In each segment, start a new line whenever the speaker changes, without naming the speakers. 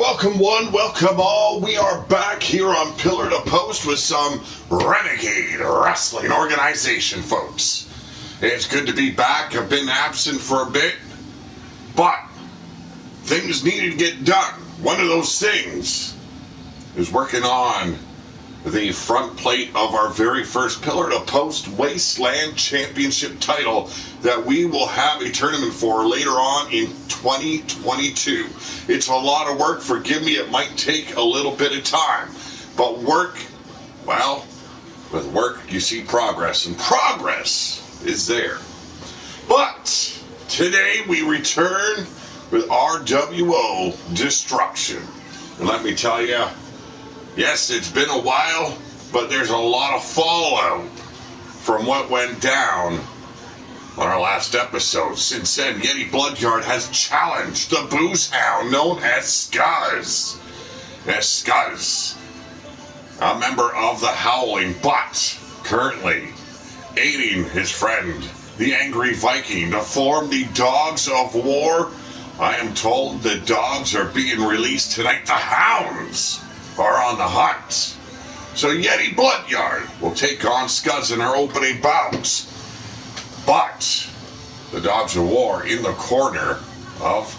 Welcome one, welcome all. We are back here on Pillar to Post with some Renegade Wrestling Organization, folks. It's good to be back. I've been absent for a bit, but things needed to get done. One of those things is working on the front plate of our very first Pillar to Post Wasteland Championship title that we will have a tournament for later on in 2022. It's a lot of work. Forgive me, it might take a little bit of time. But work, well, with work you see progress, and progress is there. But today we return with RWO Destruction. And let me tell you, yes, it's been a while, but there's a lot of fallout from what went down on our last episode. Since then, Yeti Bloodyard has challenged the booze hound known as Scuzz. As Scuzz, a member of the Howling, but currently aiding his friend, the Angry Viking, to form the Dogs of War. I am told the dogs are being released tonight. The Hounds are on the hunt. So Yeti Bloodyard will take on Scuzz in our opening bouts. But the Dogs of War in the corner of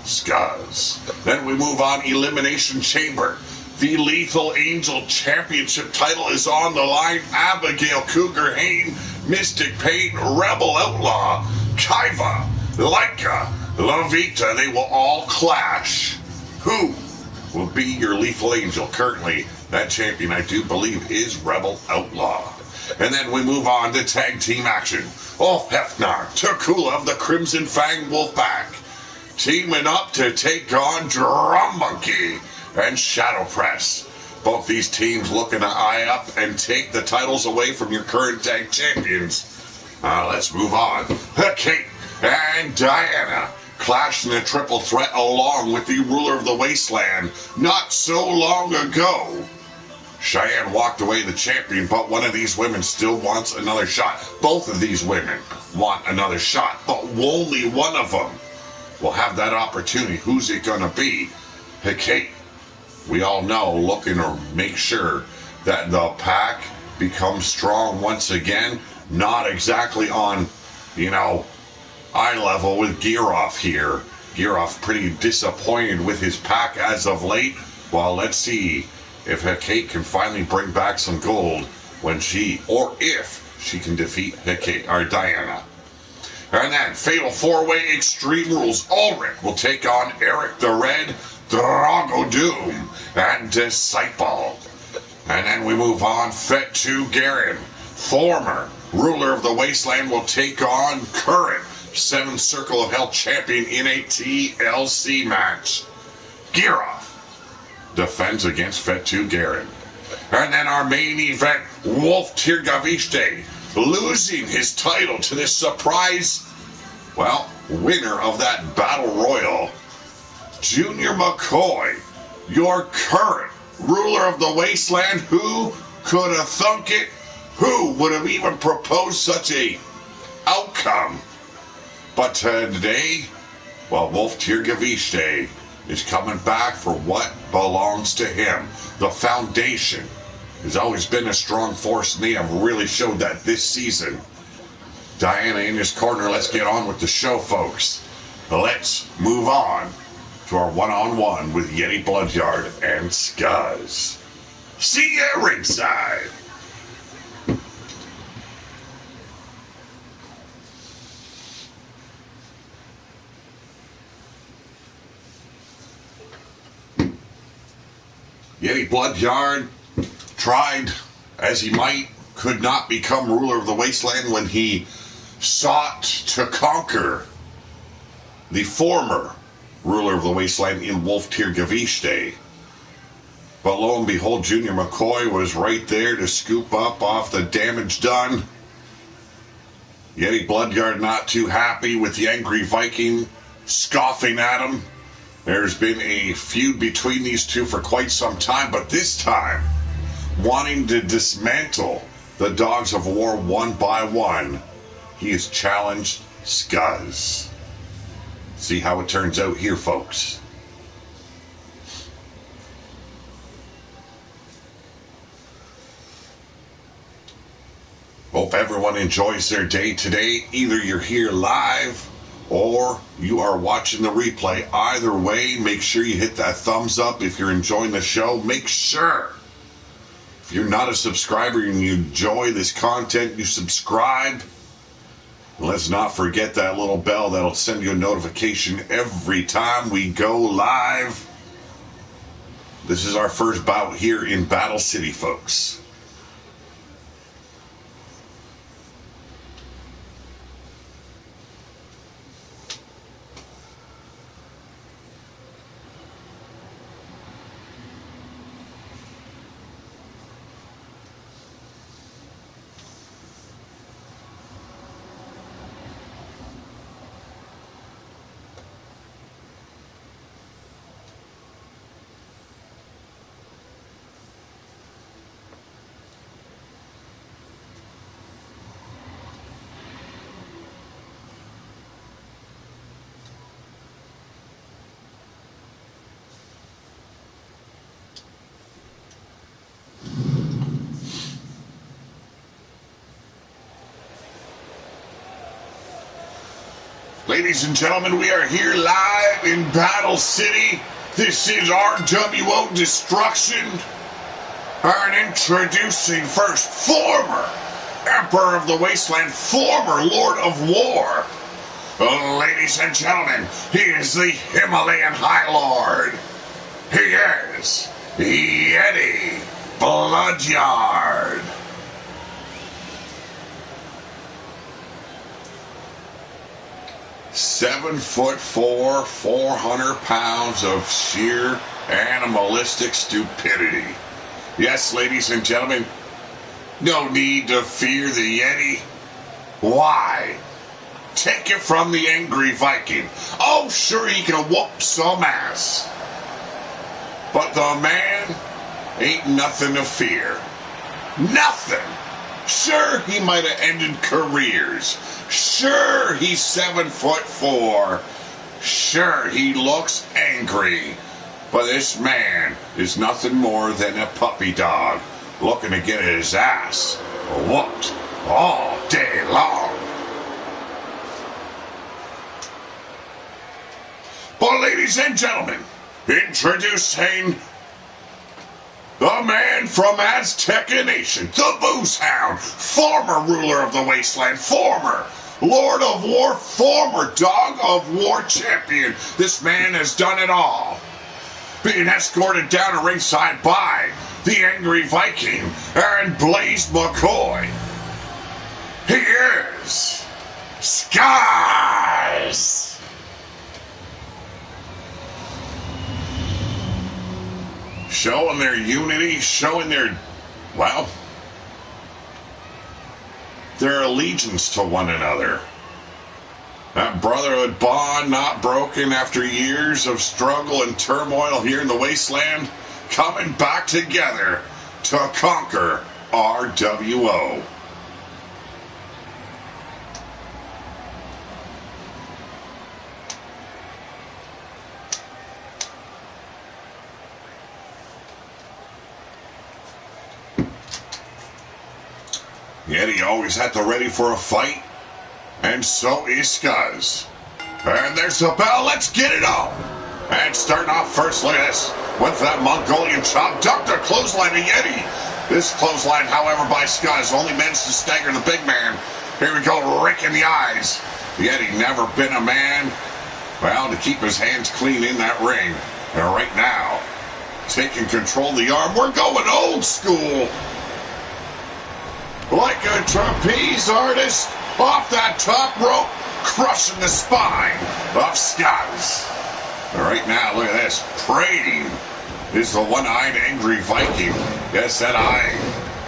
Scuzz. Then we move on. Elimination Chamber. The Lethal Angel Championship title is on the line. Abigail Cougar Hayne, Mystic Pain, Rebel Outlaw, Kaiva, Laika, Lavita. They will all clash. Who will be your Lethal Angel? Currently, that champion, I do believe, is Rebel Outlaw. And then we move on to tag team action. Ulf Hefnar, Takula of the Crimson Fang Wolfpack, teaming up to take on Drum Monkey and Shadow Press. Both these teams looking to eye up and take the titles away from your current tag champions. Let's move on. Kate and Diana clashed in a triple threat along with the ruler of the Wasteland not so long ago. Cheyenne walked away the champion, but one of these women still wants another shot. Both of these women want another shot, but only one of them will have that opportunity. Who's it going to be? Kate, we all know, looking to make sure that the pack becomes strong once again. Not exactly on, eye level with Gearoff here. Gearoff pretty disappointed with his pack as of late. Well, let's see if Kate can finally bring back some gold when if she can defeat Diana. And then Fatal 4-Way Extreme Rules. Ulrich will take on Eric the Red, Drago Doom, and Disciple. And then we move on. Fetu Garen, former ruler of the Wasteland, will take on current 7th Circle of Hell champion in a TLC match. Gearoff defends against Fetu Garen. And then our main event, Wolf Tirgavishte, losing his title to this surprise, winner of that Battle Royal, Junior McCoy, your current ruler of the Wasteland. Who could have thunk it? Who would have even proposed such a outcome? But today, Wolf Tirgavishte is coming back for what belongs to him. The Foundation has always been a strong force, and they have really showed that this season. Diana in his corner. Let's get on with the show, folks. Let's move on to our one-on-one with Yeti Bloodyard and Scuzz. See ya ringside. Yeti Bloodyard tried as he might, could not become ruler of the Wasteland when he sought to conquer the former ruler of the Wasteland in Wolf Tirgavishte. But lo and behold, Junior McCoy was right there to scoop up off the damage done. Yeti Bloodyard not too happy with the Angry Viking scoffing at him. There's been a feud between these two for quite some time, but this time, wanting to dismantle the Dogs of War one by one, he has challenged Scuzz. See how it turns out here, folks. Hope everyone enjoys their day today. Either you're here live or you are watching the replay. Either way, make sure you hit that thumbs up if you're enjoying the show. Make sure, if you're not a subscriber and you enjoy this content, you subscribe. Let's not forget that little bell that'll send you a notification every time we go live. This is our first bout here in Battle City, folks. Ladies and gentlemen, we are here live in Battle City. This is RWO Destruction. And introducing first, former Emperor of the Wasteland, former Lord of War. Ladies and gentlemen, he is the Himalayan High Lord. He is Yeti Bloodyard. 7'4", 400 pounds of sheer animalistic stupidity. Yes, ladies and gentlemen, no need to fear the Yeti. Why? Take it from the angry Viking. Oh, sure, he can whoop some ass. But the man ain't nothing to fear. Nothing. Sure, he might have ended careers. Sure, he's 7'4". Sure, he looks angry. But this man is nothing more than a puppy dog looking to get his ass whooped all day long. But ladies and gentlemen, introducing the man from Azteca Nation, the Booze Hound, former ruler of the Wasteland, former Lord of War, former Dawg of War champion. This man has done it all. Being escorted down to ringside by the Angry Viking and Blaze McCoy. He is Skies. Showing their unity, showing their allegiance to one another. That brotherhood bond not broken after years of struggle and turmoil here in the Wasteland, coming back together to conquer RWO. Yeti always at the ready for a fight, and so is Skuz. And there's the bell, let's get it on! And starting off first, look at this. Went for that Mongolian chop, ducked a clothesline to Yeti. This clothesline, however, by Skuz only managed to stagger the big man. Here we go, Rick in the eyes. Yeti never been a man, to keep his hands clean in that ring. And right now, taking control of the arm, we're going old school. Like a trapeze artist, off that top rope, crushing the spine of Skuz. Right now, look at this. Praying is the one-eyed angry Viking. Yes, that eye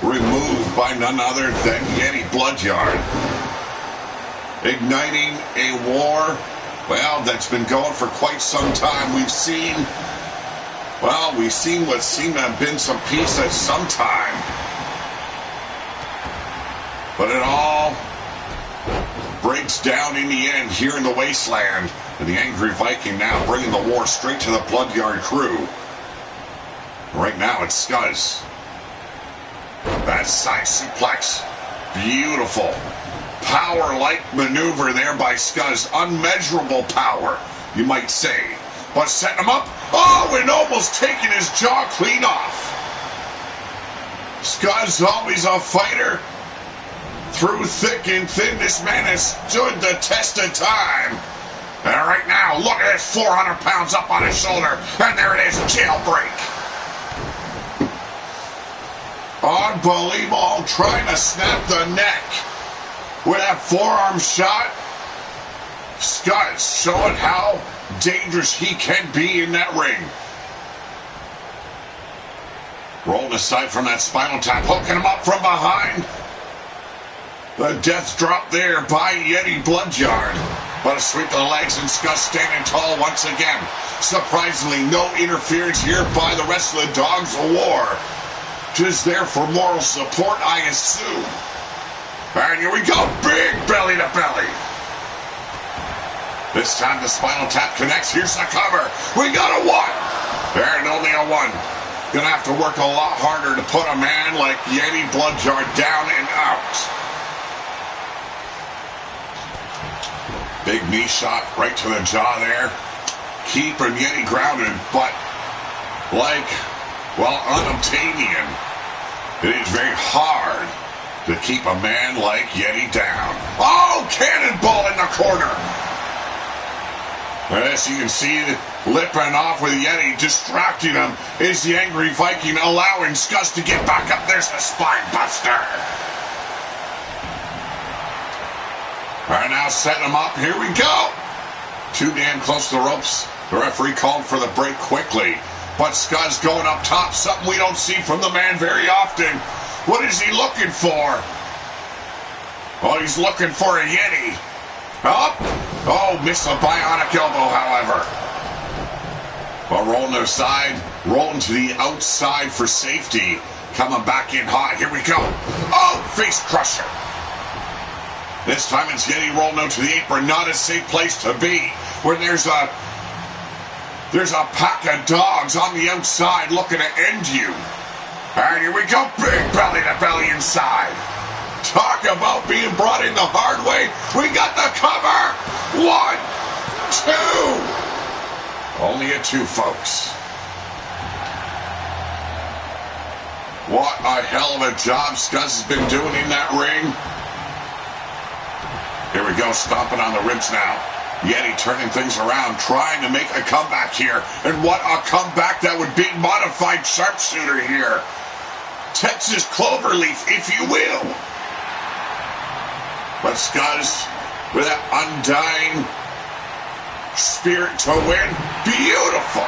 removed by none other than Yeti Bloodyard. Igniting a war, that's been going for quite some time. We've seen what seemed to have been some peace at some time. But it all breaks down in the end here in the Wasteland. And the Angry Viking now bringing the war straight to the Bloodyard crew. Right now it's Skuz. That side suplex Beautiful. Power-like maneuver there by Scuzz. Unmeasurable power, you might say. But setting him up. Oh, and almost taking his jaw clean off. Scuzz always a fighter. Through thick and thin, this man has stood the test of time. And right now, look at this 400 pounds up on his shoulder. And there it is, jailbreak. Unbelievable, trying to snap the neck with that forearm shot. Scuzz showing how dangerous he can be in that ring. Rolling aside from that spinal tap, hooking him up from behind. The death drop there by Yeti Bloodyard. But a sweep of the legs and Scuzz standing tall once again. Surprisingly, no interference here by the rest of the Dogs of War. Just there for moral support, I assume. And here we go, big belly to belly. This time the spinal tap connects. Here's the cover. We got a one. And only a one. Gonna have to work a lot harder to put a man like Yeti Bloodyard down and out. Big knee shot right to the jaw there. Keeping Yeti grounded, but like, well, unobtainian. It is very hard to keep a man like Yeti down. Oh, cannonball in the corner. As you can see, lipping off with Yeti, distracting him, is the Angry Viking, allowing Scuzz to get back up. There's the spine buster. And now setting him up. Here we go. Too damn close to the ropes. The referee called for the break quickly. But Scuzz going up top, something we don't see from the man very often. What is he looking for? Oh, he's looking for a Yeti. Up. Oh, missed a bionic elbow, however. Well, rolling to the side, rolling to the outside for safety. Coming back in hot. Here we go. Oh, face crusher. This time it's Yeti rolling out to the apron. Not a safe place to be. When there's a pack of dogs on the outside looking to end you. And here we go, big belly to belly inside. Talk about being brought in the hard way. We got the cover. 1, 2. Only a 2, folks. What a hell of a job Scuzz has been doing in that ring. Here we go, stomping on the ribs now. Yeti turning things around, trying to make a comeback here. And what a comeback that would be. Modified sharpshooter here. Texas cloverleaf, if you will. But Scuzz, with that undying spirit to win. Beautiful.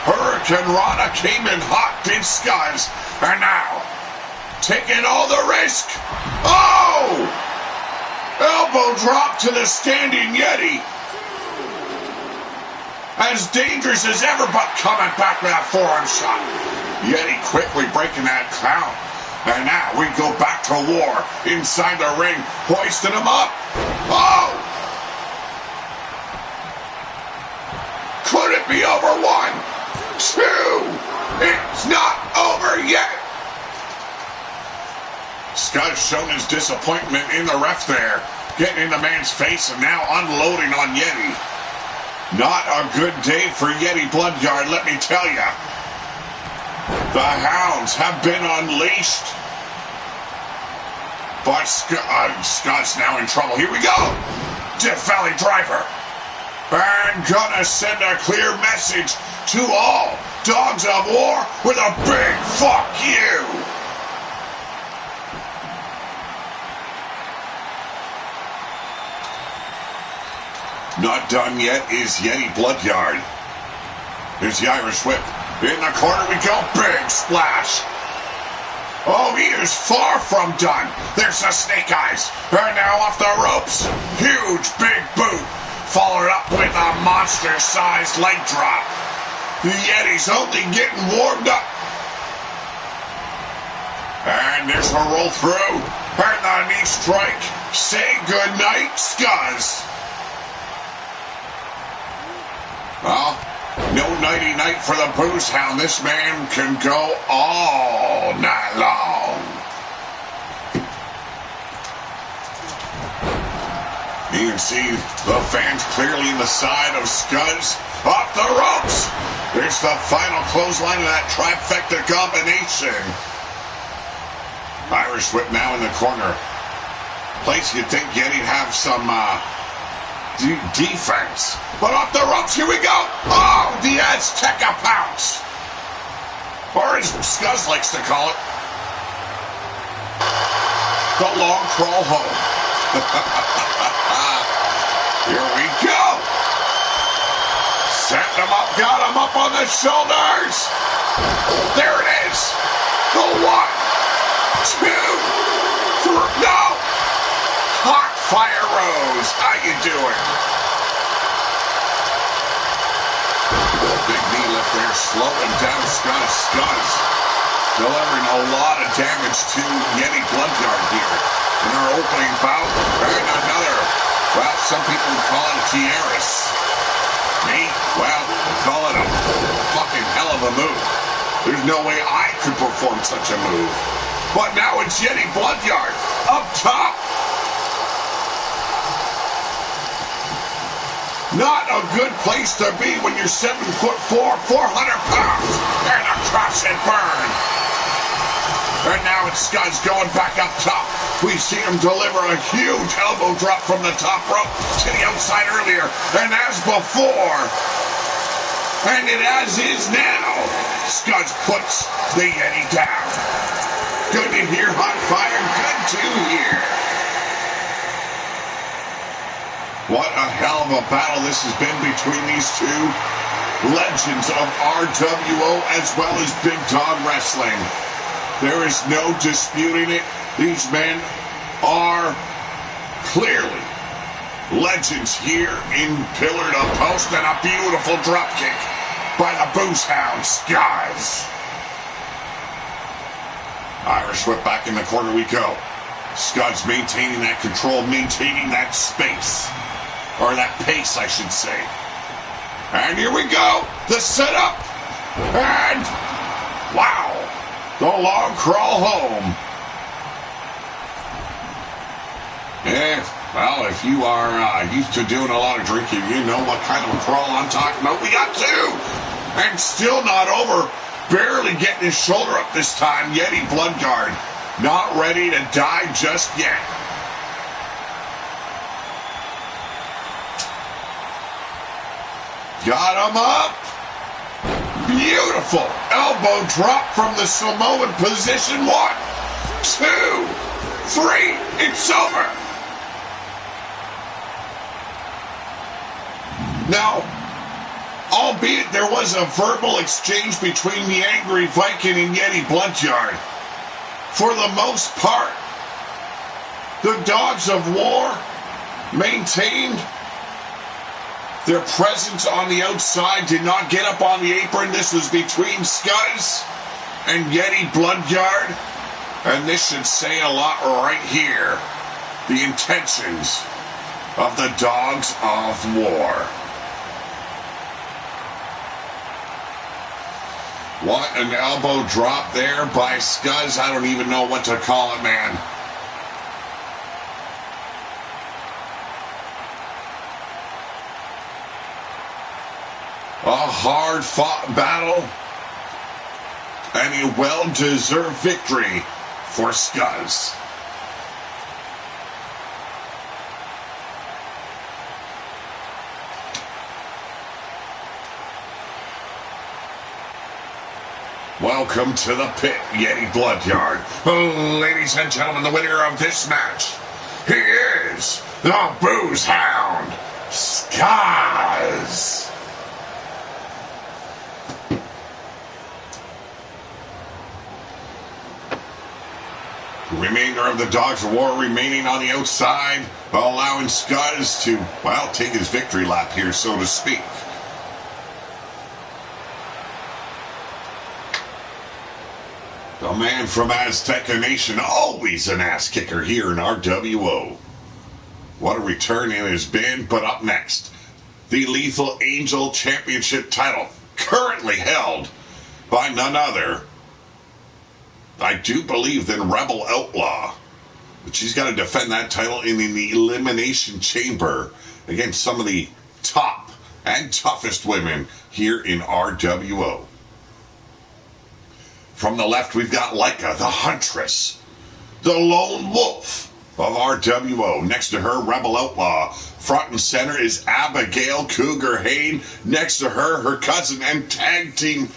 Hurricane Rana came in hot, did Scuzz. And now, taking all the risk. Oh! Elbow drop to the standing Yeti. As dangerous as ever, but coming back with that forearm shot. Yeti quickly breaking that count. And now we go back to war inside the ring, hoisting him up. Oh! Could it be over? 1, 2. It's not over yet. Scuzz showing his disappointment in the ref there. Getting in the man's face and now unloading on Yeti. Not a good day for Yeti Bloodyard, let me tell you. The Hounds have been unleashed. But Scuzz now in trouble. Here we go. Death Valley Driver. And gonna send a clear message to all Dogs of War with a big fuck you. Not done yet is Yeti Bloodyard. Here's the Irish Whip. In the corner we go. Big splash. Oh, he is far from done. There's the snake eyes. And now off the ropes. Huge big boot. Followed up with a monster-sized leg drop. The Yeti's only getting warmed up. And there's a roll through. And the knee strike. Say goodnight, Scuzz. Well, no nighty-night for the booze hound. This man can go all night long. You can see the fans clearly in the side of Scuzz. Off the ropes. There's the final clothesline of that trifecta combination. Irish whip now in the corner. Place you'd think Yeti'd have some defense. But off the ropes, here we go. Oh, the Azteca pounce. Or as Scuzz likes to call it, the long crawl home. Here we go. Setting him up, got him up on the shoulders. There it is. The 1, 2, 3, no. Hot fire Rose. How you doing? Big knee lift there, slowing down Scuzz. Delivering a lot of damage to Yeti Bloodyard here in our opening bout. And another, well, some people would call it a tiaras. Me, well, I call it a fucking hell of a move. There's no way I could perform such a move. But now it's Yeti Bloodyard up top. Not a good place to be when you're 7'4", 400 pounds, and a crash and burn. And now it's Scuzz going back up top. We see him deliver a huge elbow drop from the top rope to the outside earlier. And as before, and it as is now, Scuzz puts the Yeti down. Good to hear, hot fire. Good to hear. What a hell of a battle this has been between these two legends of RWO as well as Big Dog Wrestling. There is no disputing it. These men are clearly legends here in Pillar to Post, and a beautiful dropkick by the Hounds. Guys. Irish whip back in the corner we go. Scuzz maintaining that control, maintaining that space. Or that pace, I should say. And here we go. The setup. And wow. The long crawl home. Well, if you are used to doing a lot of drinking, you know what kind of a crawl I'm talking about. We got 2. And still not over. Barely getting his shoulder up this time. Yeti Bloodyard not ready to die just yet. Got him up. Beautiful elbow drop from the Samoan position. 1, 2, 3. It's over. Now, albeit there was a verbal exchange between the Angry Viking and Yeti Bloodyard, for the most part, the Dogs of War maintained their presence on the outside, did not get up on the apron. This was between Scuzz and Yeti Bloodyard. And this should say a lot right here. The intentions of the Dogs of War. What an elbow drop there by Scuzz. I don't even know what to call it, man. A hard-fought battle and a well-deserved victory for Scuzz. Welcome to the pit, Yeti Bloodyard. Ladies and gentlemen, the winner of this match, he is the Booze Hound, Scuzz. Remainder of the Dogs of War remaining on the outside, allowing Scuzz to, well, take his victory lap here, so to speak. The man from Azteca Nation, always an ass kicker here in RWO. What a return it has been, but up next, the Lethal Angel Championship title, currently held by none other, I do believe, than Rebel Outlaw. But she's got to defend that title in the Elimination Chamber against some of the top and toughest women here in RWO. From the left, we've got Leica, the Huntress, the Lone Wolf of RWO. Next to her, Rebel Outlaw. Front and center is Abigail Cougar Hayne. Next to her, her cousin and tag team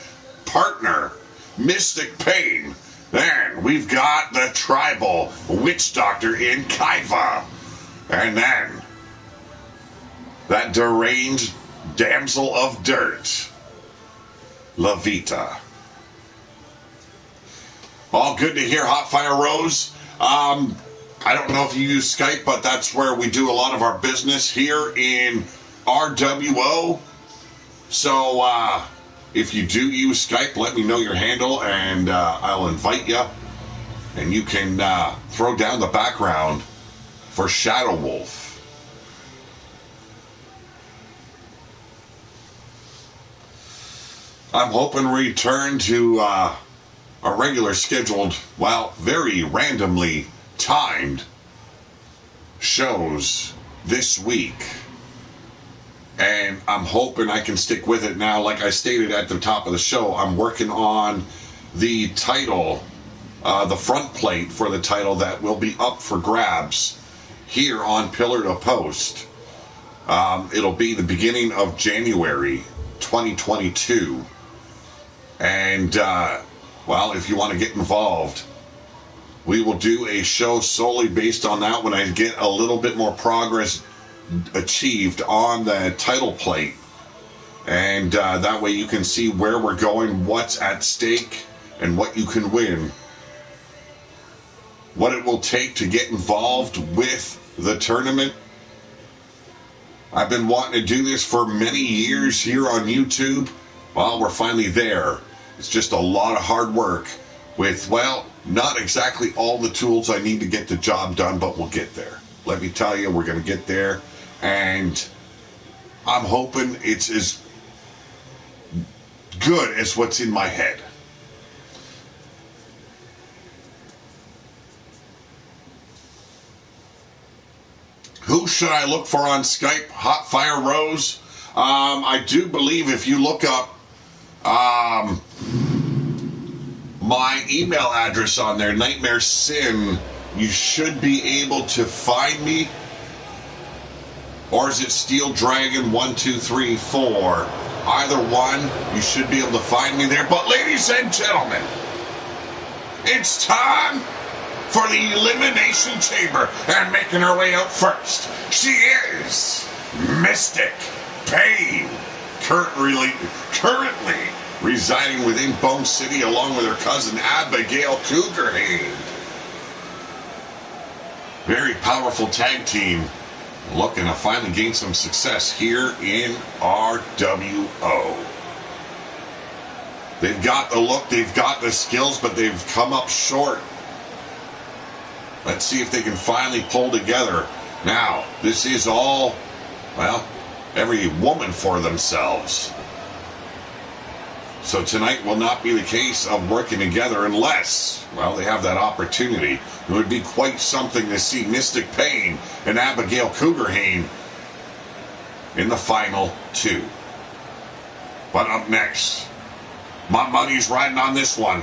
partner, Mystic Pain. Then we've got the tribal witch doctor in Kaiva. And then that deranged damsel of dirt, Lavita. All good to hear, Hot Fire Rose. I don't know if you use Skype, but that's where we do a lot of our business here in RWO. So if you do use Skype, let me know your handle, and I'll invite you. And you can throw down the background for Shadow Wolf. I'm hoping to return to a regular scheduled, well, very randomly timed shows this week. And I'm hoping I can stick with it now. Like I stated at the top of the show, I'm working on the title, the front plate for the title that will be up for grabs here on Pillar to Post. It'll be the beginning of January 2022. And, well, if you want to get involved, we will do a show solely based on that when I get a little bit more progress achieved on the title plate. And that way you can see where we're going, what's at stake, and what you can win. What it will take to get involved with the tournament. I've been wanting to do this for many years here on YouTube. Well, we're finally there. It's just a lot of hard work with, well, not exactly all the tools I need to get the job done, but we'll get there. Let me tell you, we're going to get there. And I'm hoping it's as good as what's in my head. Who should I look for on Skype? Hot Fire Rose. I do believe if you look up my email address on there, Nightmare Sin, you should be able to find me. Or is it Steel Dragon 1234? Either one, you should be able to find me there. But ladies and gentlemen, it's time for the Elimination Chamber, and making her way out first, she is Mystic Pain, currently residing within Bone City along with her cousin Abigail Cougar Hayne. Very powerful tag team, looking to finally gain some success here in RWO. They've got the look, they've got the skills, but they've come up short. Let's see if they can finally pull together. Now, this is all, well, every woman for themselves. So tonight will not be the case of working together unless, well, they have that opportunity. It would be quite something to see Mystic Pain and Abigail Cougar Hayne in the final two. But up next, my money's riding on this one.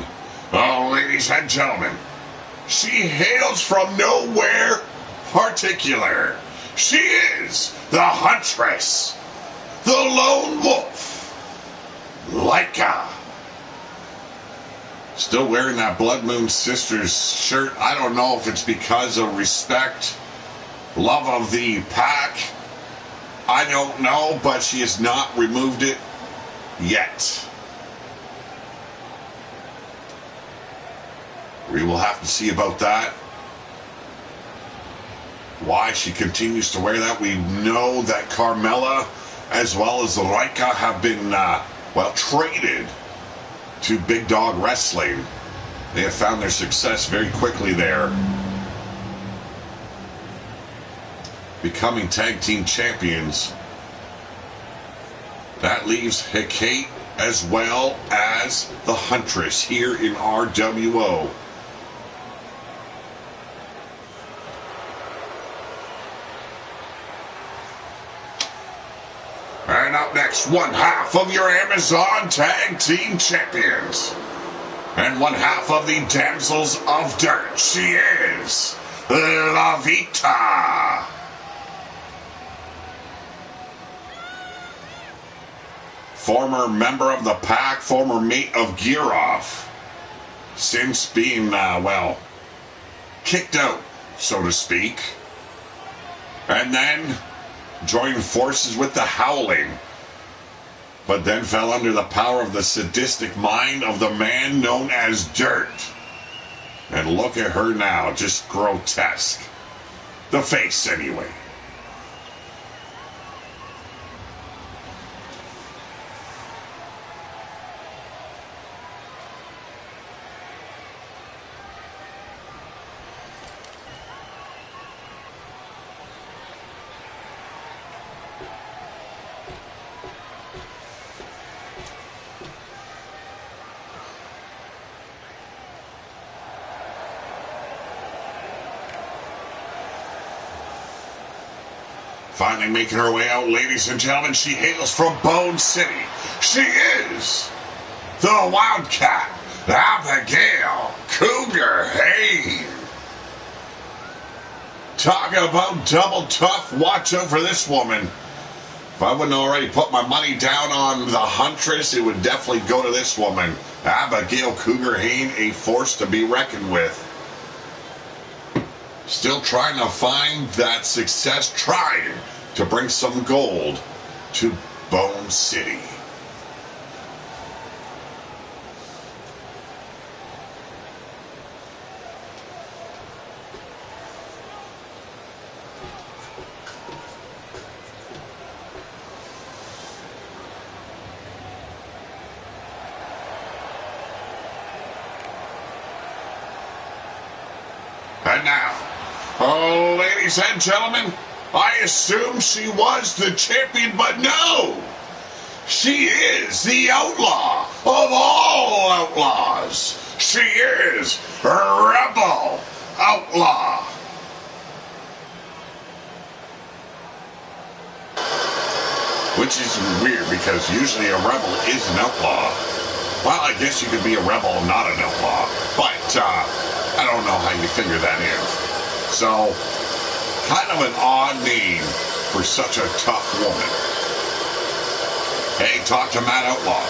Oh, ladies and gentlemen, she hails from nowhere particular. She is the Huntress, the Lone Wolf, Leica. Still wearing that Blood Moon Sisters shirt. I don't know if it's because of respect, love of the pack. I don't know, but she has not removed it yet. We will have to see about that. Why she continues to wear that. We know that Carmella as well as Leica have been, well, traded to Big Dog Wrestling. They have found their success very quickly there, becoming tag team champions. That leaves Hecate as well as the Huntress here in RWO. next one half of your Amazon Tag Team Champions. And one half of the Damsels of Dirt. She is La Vita. Former member of the Pack, former mate of Gearoff. Since being, kicked out, so to speak. And then joined forces with the Howling. But then fell under the power of the sadistic mind of the man known as Dirt. And look at her now, just grotesque. The face, anyway. Finally making her way out, ladies and gentlemen, she hails from Bone City. She is the Wildcat, Abigail Cougar Hayne. Talk about double tough. Watch out for this woman. If I wouldn't already put my money down on the Huntress, it would definitely go to this woman. Abigail Cougar Hayne, a force to be reckoned with. Still trying to find that success, trying to bring some gold to Bone City. And now, oh, ladies and gentlemen, I assumed she was the champion, but no! She is the outlaw of all outlaws. She is Rebel Outlaw. Which is weird, because usually a rebel is an outlaw. Well, I guess you could be a rebel and not an outlaw, but I don't know how you figure that in. So, kind of an odd name for such a tough woman. Hey, talk to Matt Outlaw.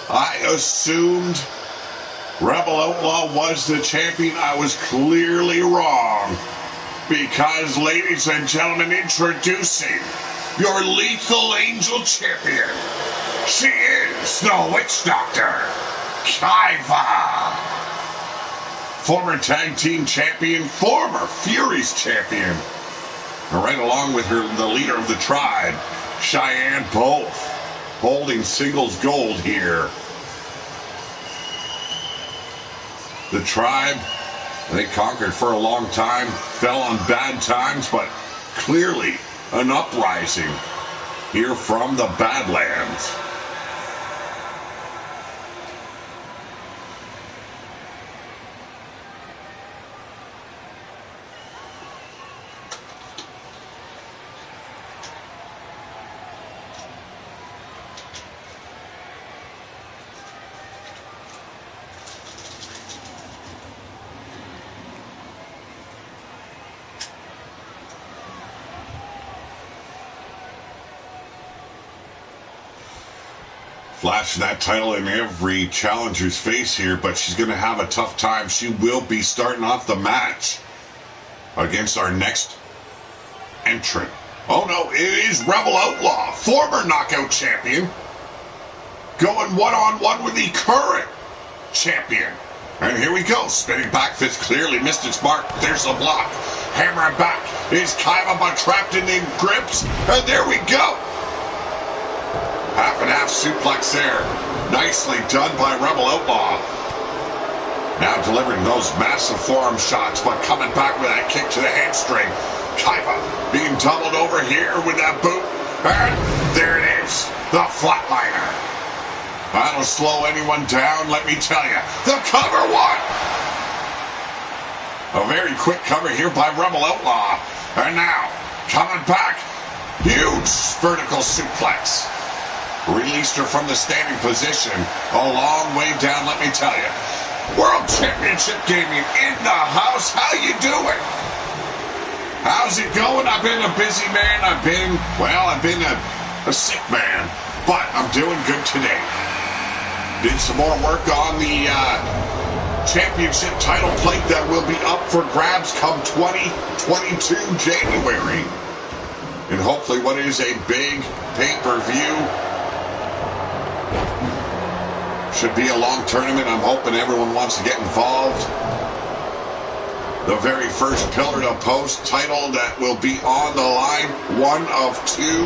I assumed Rebel Outlaw was the champion. I was clearly wrong. Because, ladies and gentlemen, introducing your Lethal Angel champion. She is the Witch Doctor, Kaiva. Former tag team champion, former Furies champion. And right along with her, the leader of the tribe, Cheyenne, both holding singles gold here. The tribe, they conquered for a long time, fell on bad times, but clearly an uprising here from the Badlands. Flashing that title in every challenger's face here, but she's going to have a tough time. She will be starting off the match against our next entrant. Oh no, it is Rebel Outlaw, former knockout champion, going one-on-one with the current champion. And here we go, spinning back fist, clearly missed its mark. There's a block. Hammering back is Kaiva, but trapped in the grips, and there we go. Half and half suplex there. Nicely done by Rebel Outlaw. Now delivering those massive forearm shots, but coming back with that kick to the hamstring. Kaiba being doubled over here with that boot. And there it is, the flatliner. That'll slow anyone down, let me tell you. The cover one. A very quick cover here by Rebel Outlaw. And now, coming back, huge vertical suplex. Released her from the standing position. A long way down, let me tell you. World Championship Gaming in the house. How you doing? How's it going? I've been a busy man. I've been a sick man. But I'm doing good today. Did some more work on the championship title plate that will be up for grabs come 2022 January. And hopefully what is a big pay-per-view. Should be a long tournament. I'm hoping everyone wants to get involved. The very first pillar to post title that will be on the line. One of two.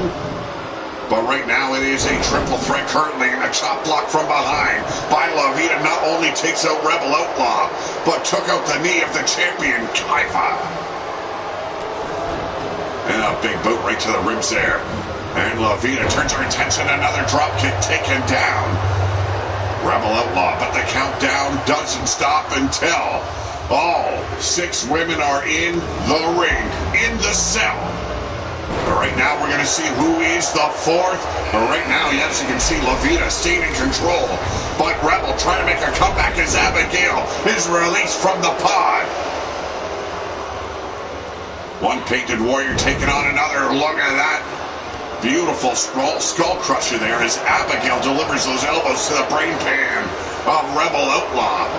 But right now it is a triple threat currently. And a chop block from behind by La Vida not only takes out Rebel Outlaw, but took out the knee of the champion, Kaiba. And a big boot right to the ribs there. And La Vida turns her attention. Another drop kick taken down. Rebel Outlaw, but the countdown doesn't stop until all 6 women are in the ring, in the cell. But right now we're going to see who is the 4th. But right now, yes, you can see La Vida staying in control. But Rebel trying to make a comeback as Abigail is released from the pod. One painted warrior taking on another. Look at that. Beautiful skull crusher there as Abigail delivers those elbows to the brain pan of Rebel Outlaw.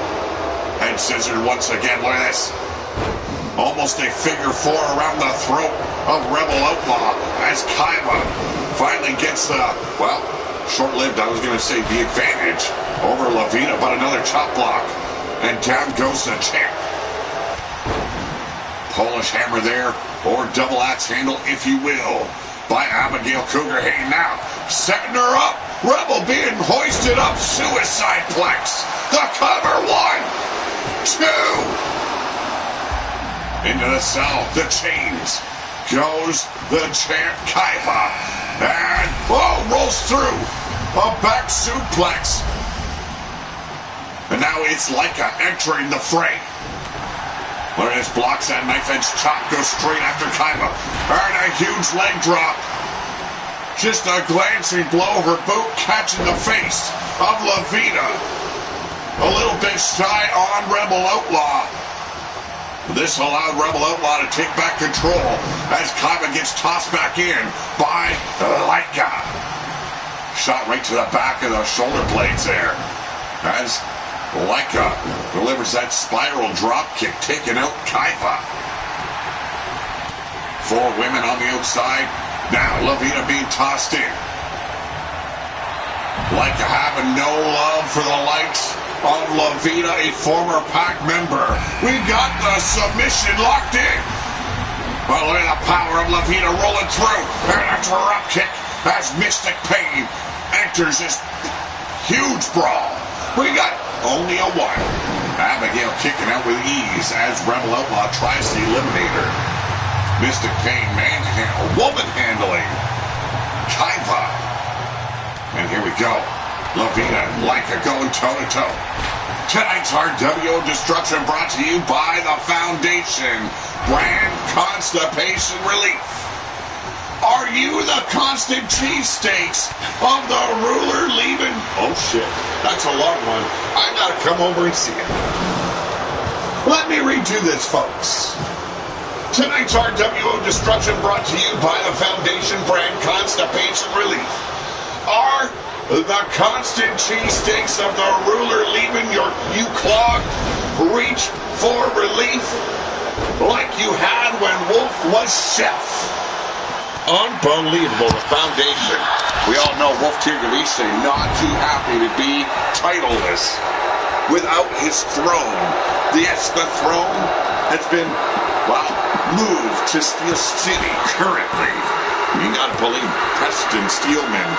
Head scissored once again. Look at this. Almost a figure 4 around the throat of Rebel Outlaw as Kaiba finally gets the, well, short-lived, I was going to say, the advantage over La Vida, but another chop block. And down goes the champ. Polish hammer there, or double axe handle, if you will, by Abigail Cougar. Hey, now, setting her up. Rebel being hoisted up. Suicide plex. The cover. 1, 2. Into the cell. The chains. Goes the champ, Kaiba. And, rolls through. A back suplex. And now it's Leica entering the fray. Look at this, blocks that knife edge chop, goes straight after Kaiba. And a huge leg drop. Just a glancing blow, her boot catching the face of La Vida. A little bit shy on Rebel Outlaw. This allowed Rebel Outlaw to take back control as Kaiba gets tossed back in by Leica. Shot right to the back of the shoulder blades there. As Leica delivers that spiral drop kick, taking out Kaiba. 4 women on the outside. Now La Vida being tossed in. Leica having no love for the likes of La Vida, a former PAC member. We got the submission locked in. Well, look at the power of La Vida rolling through. And a drop kick as Mystic Pain enters this huge brawl. We got only a 1. Abigail kicking out with ease as Rebel Outlaw tries to eliminate her. Mystic Pain manhandle, woman handling. Kaiba. And here we go. La Vida and Leica going toe-to-toe. Tonight's RWO Destruction brought to you by the Foundation. Brand Constipation Relief. Are you the constant cheesesteaks of the ruler leaving? Oh shit, that's a long one. I gotta come over and see it. Let me redo this, folks. Tonight's RWO Destruction brought to you by the Foundation Brand Constipation Relief. Are the constant cheesesteaks of the ruler leaving you clogged? Reach for relief like you had when Wolf was chef. Unbelievable, the Foundation. We all know Wolf Tirgavise not too happy to be titleless without his throne. Yes, the throne has been, well, moved to Steel City currently. You gotta believe Preston Steelman,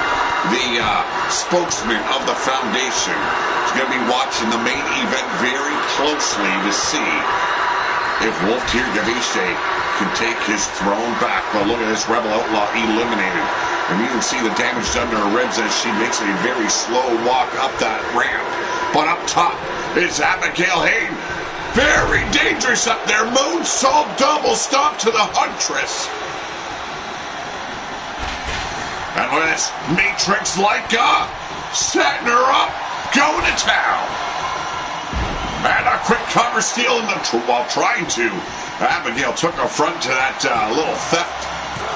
the spokesman of the Foundation, is gonna be watching the main event very closely to see if Wolf Tirgavise can take his throne back. But look at this, Rebel Outlaw eliminated. And you can see the damage done to her ribs as she makes a very slow walk up that ramp. But up top is Abigail Hayden. Very dangerous up there. Moonsault double stomp to the Huntress. And look at this, Matrix Leica setting her up, going to town. And a quick cover steal in the while trying to. Abigail took affront to that little theft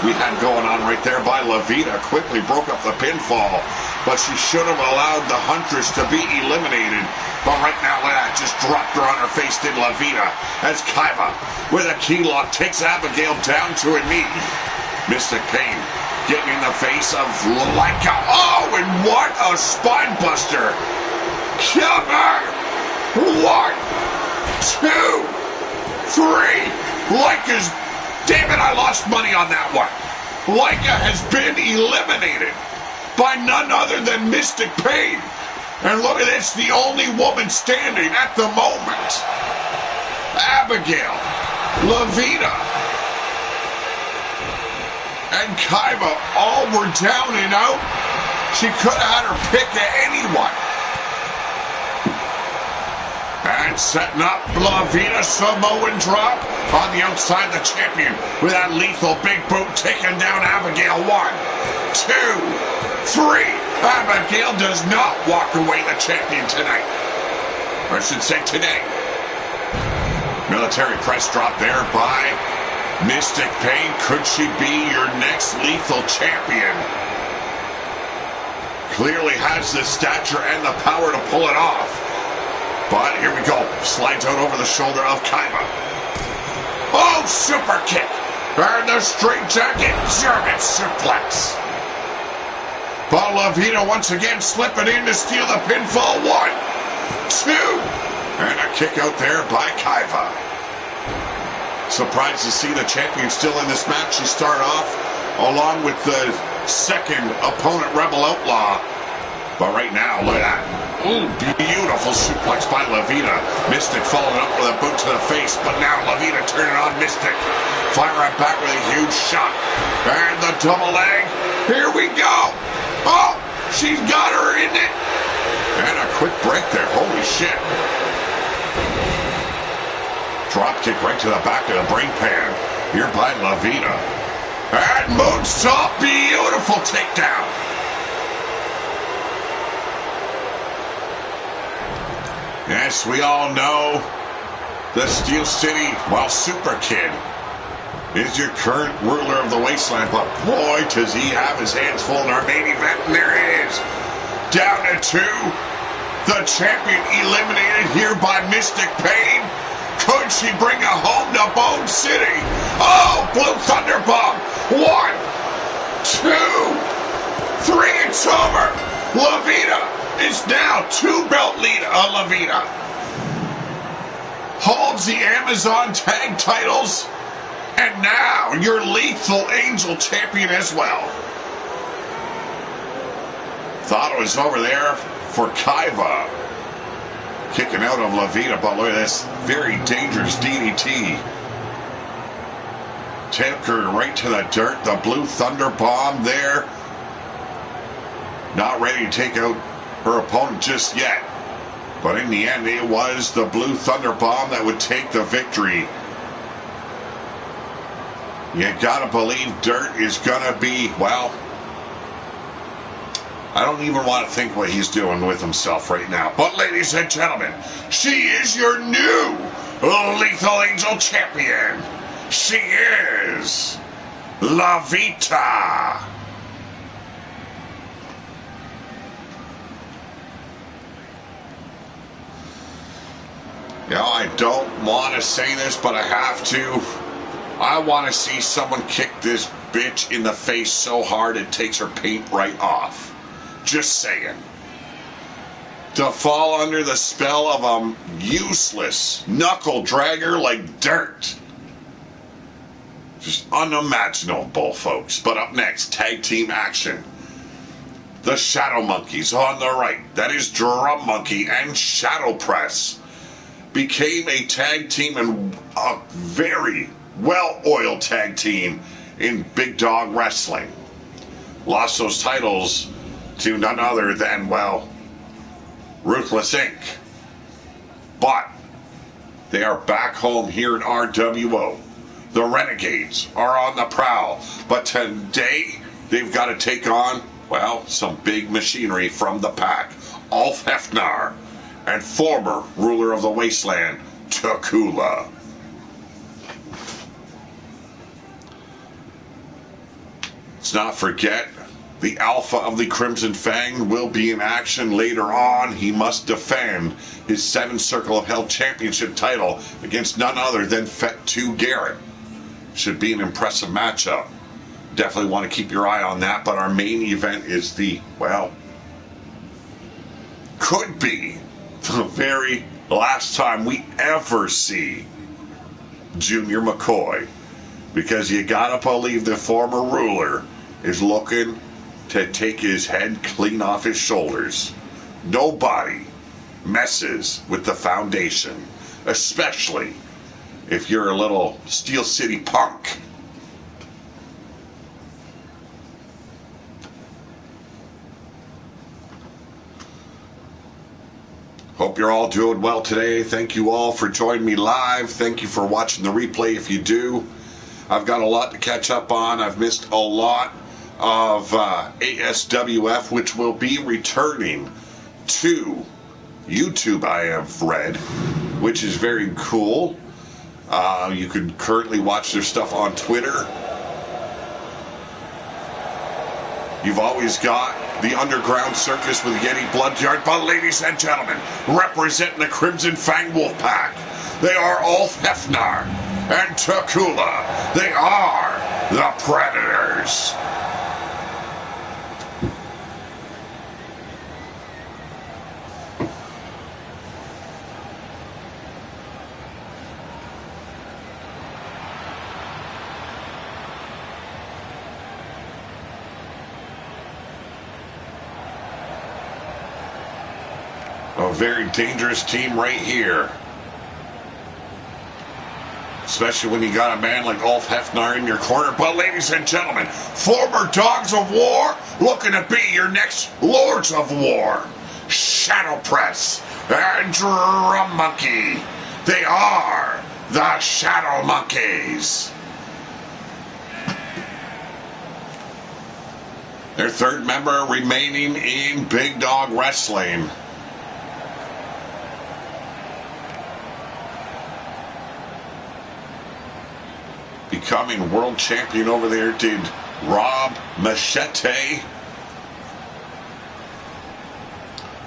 we had going on right there by Levita. Quickly broke up the pinfall, but she should have allowed the Huntress to be eliminated. But right now, look at that, just dropped her on her face, did Levita, as Kaiba, with a key lock, takes Abigail down to a knee. Mystic Pain getting in the face of Leica. Oh, and what a spine buster. Come on. 1, 2, 3. Leica's, damn it, I lost money on that one. Leica has been eliminated by none other than Mystic Pain. And look at this, the only woman standing at the moment. Abigail, Levita, and Kaiba all were down and out. She could have had her pick of anyone. And setting up Levita, Samoan drop on the outside, the champion with that lethal big boot taking down Abigail. 1, 2, 3. Abigail does not walk away the champion tonight. Or I should say today. Military press drop there by Mystic Pain. Could she be your next lethal champion? Clearly has the stature and the power to pull it off. But here we go. Slides out over the shoulder of Kaiba. Oh, super kick. And the straight jacket German suplex. But Levita once again slipping in to steal the pinfall. 1, 2. And a kick out there by Kaiba. Surprised to see the champion still in this match. She started off along with the second opponent, Rebel Outlaw. But right now, look at that. Ooh, beautiful suplex by Levita. Mystic following up with a boot to the face. But now Levita turning on Mystic. Firing back with a huge shot. And the double leg. Here we go. Oh, she's got her in it. And a quick break there. Holy shit. Drop kick right to the back of the brain pan. Here by Levita. And moonsault. Beautiful takedown. Yes, we all know the Steel City, well, Super Kid is your current ruler of the wasteland, but boy, does he have his hands full in our main event. And there it is. Down to 2. The champion eliminated here by Mystic Pain. Could she bring it home to Bone City? Oh, Blue Thunder Bomb. 1, 2, 3. It's over. Levita is now 2-belt lead on Levita. Holds the Amazon tag titles. And now your Lethal Angel champion as well. Thought it was over there for Kaiba. Kicking out of Levita, but look at this. Very dangerous DDT. Took her right to the dirt. The Blue Thunder Bomb there. Not ready to take out her opponent just yet. But in the end, it was the Blue Thunder Bomb that would take the victory. You gotta believe Dirt is gonna be, well, I don't even want to think what he's doing with himself right now. But ladies and gentlemen, she is your new Lethal Angel champion. She is Levita. You know, I don't want to say this, but I have to. I want to see someone kick this bitch in the face so hard it takes her paint right off. Just saying. To fall under the spell of a useless knuckle dragger like Dirt. Just unimaginable, folks. But up next, tag team action. The Shadow Monkeys on the right. That is Drum Monkey and Shadow Press. Became a tag team in a very, well-oiled tag team in Big Dog Wrestling. Lost those titles to none other than, well, Ruthless Inc. But they are back home here at RWO. The Renegades are on the prowl. But today, they've got to take on, well, some big machinery from the pack. Ulf Hefnar and former ruler of the Wasteland, Takula. Let's not forget, the Alpha of the Crimson Fang will be in action later on. He must defend his 7 Circle of Hell Championship title against none other than Fat2 Garrett. Should be an impressive matchup. Definitely want to keep your eye on that, but our main event is the, well, could be the very last time we ever see Junior McCoy, because you gotta believe the former ruler is looking to take his head clean off his shoulders. Nobody messes with the foundation, especially if you're a little Steel City punk. Hope you're all doing well today. Thank you all for joining me live. Thank you for watching the replay if you do. I've got a lot to catch up on. I've missed a lot of ASWF, which will be returning to YouTube, I have read, which is very cool. You can currently watch their stuff on Twitter. You've always got the Underground Circus with Yeti Bloodyard, but ladies and gentlemen, representing the Crimson Fang Wolfpack, they are Ulf Hefnar and Takula. They are the Predators. A very dangerous team right here. Especially when you got a man like Ulf Hefnar in your corner. But ladies and gentlemen, former Dogs of War looking to be your next Lords of War. Shadow Press and Drum Monkey. They are the Shadow Monkeys. Their third member remaining in Big Dog Wrestling. Becoming world champion over there did Rob Machete.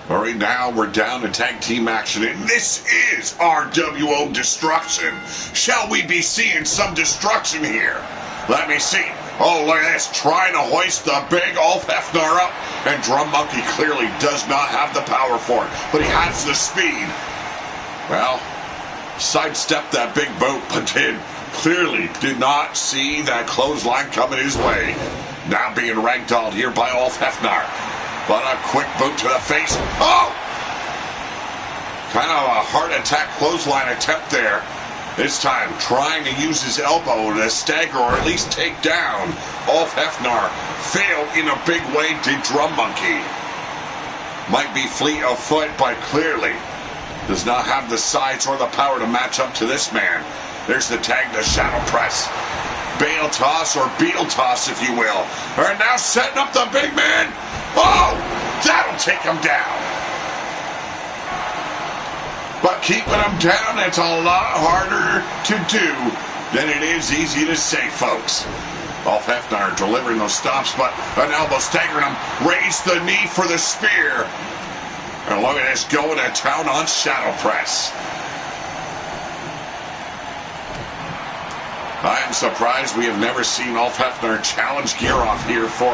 All right, now we're down to tag team action, and this is RWO Destruction. Shall we be seeing some destruction here? Let me see. Oh, look at this, trying to hoist the big Ulf Hefnar up, and Drum Monkey clearly does not have the power for it, but he has the speed. Well, sidestepped that big boat, but clearly did not see that clothesline coming his way. Now being ragdolled here by Ulf Hefnar. But a quick boot to the face. Oh! Kind of a heart attack clothesline attempt there. This time trying to use his elbow to stagger or at least take down Ulf Hefnar. Failed in a big way, did Drum Monkey. Might be fleet of foot, but clearly does not have the size or the power to match up to this man. There's the tag, the Shadow Press. Bale toss or beetle toss, if you will. All right, now setting up the big man. Oh, that'll take him down. But keeping him down, it's a lot harder to do than it is easy to say, folks. Ulf Hefnar delivering those stops, but an elbow staggering him. Raised the knee for the spear. And look at this, going to town on Shadow Press. I am surprised we have never seen Ulf Hefnar challenge Gearoff here for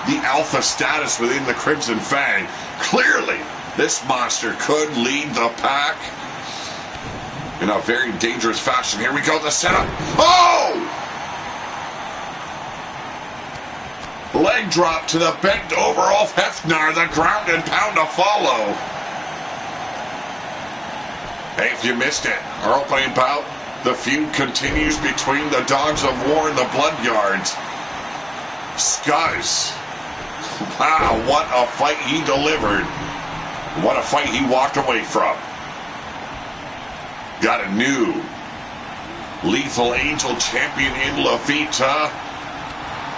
the alpha status within the Crimson Fang. Clearly, this monster could lead the pack in a very dangerous fashion. Here we go, the setup. Oh! Leg drop to the bent over Ulf Hefnar, the ground and pound to follow. Hey, if you missed it, our opening bout The feud continues between the Dogs of War and the Bloodyards. Scuzz. Wow, what a fight he delivered. What a fight he walked away from. Got a new Lethal Angel champion in Levita.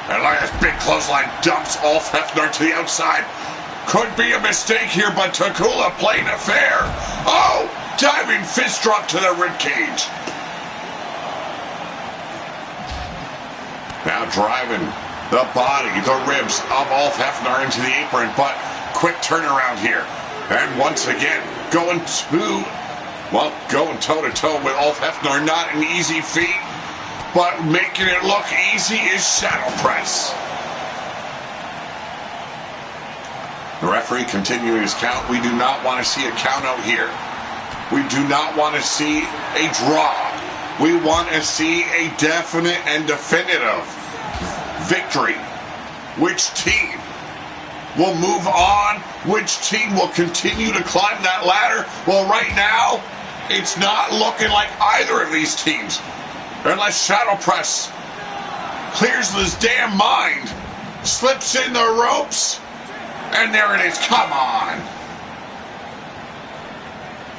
And look at this big clothesline, dumps Ulf Hefner to the outside. Could be a mistake here, but Takula playing it fair. Oh, diving fist drop to the ribcage. Now driving the body, the ribs of Ulf Hefner into the apron, but quick turnaround here. And once again, going toe-to-toe with Ulf Hefner. Not an easy feat, but making it look easy is shadow press. The referee continuing his count. We do not want to see a count out here. We do not want to see a draw. We want to see a definite and definitive victory. Which team will move on? Which team will continue to climb that ladder? Well, right now, it's not looking like either of these teams. Unless Shadow Press clears his damn mind, slips in the ropes, and there it is. Come on.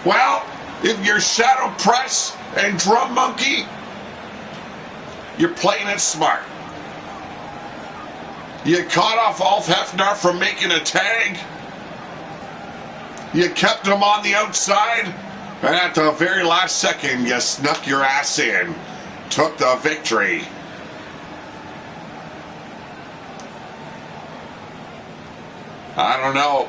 Well, if you're Shadow Press and Drum Monkey, you're playing it smart. You caught off Ulf Hefner from making a tag. You kept him on the outside. And at the very last second, you snuck your ass in. Took the victory. I don't know.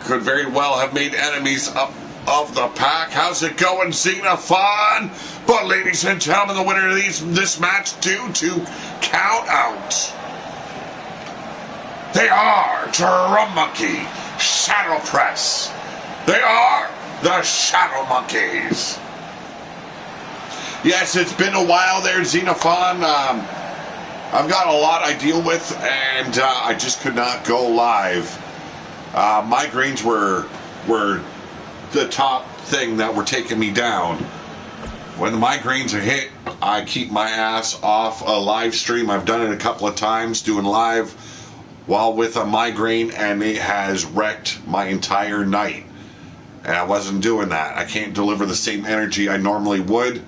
Could very well have made enemies up of the pack. How's it going, Xenophon? But ladies and gentlemen, the winner of this match due to count out. They are Drum Monkey, Shadow Press. They are the Shadow Monkeys. Yes, it's been a while there, Xenophon. I've got a lot I deal with, and I just could not go live. Migraines were the top thing that were taking me down. When the migraines are hit, I keep my ass off a live stream. I've done it a couple of times, doing live while with a migraine, and it has wrecked my entire night. And I wasn't doing that. I can't deliver the same energy I normally would.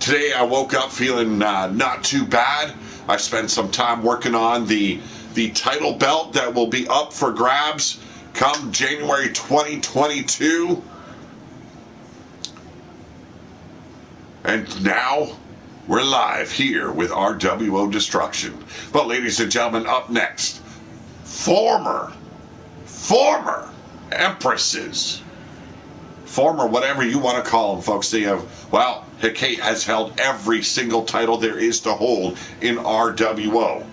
Today I woke up feeling not too bad. I spent some time working on the title belt that will be up for grabs come January 2022. And now we're live here with RWO Destruction. But ladies and gentlemen, up next, former empresses, former whatever you want to call them, folks. They have, well, Hecate has held every single title there is to hold in RWO.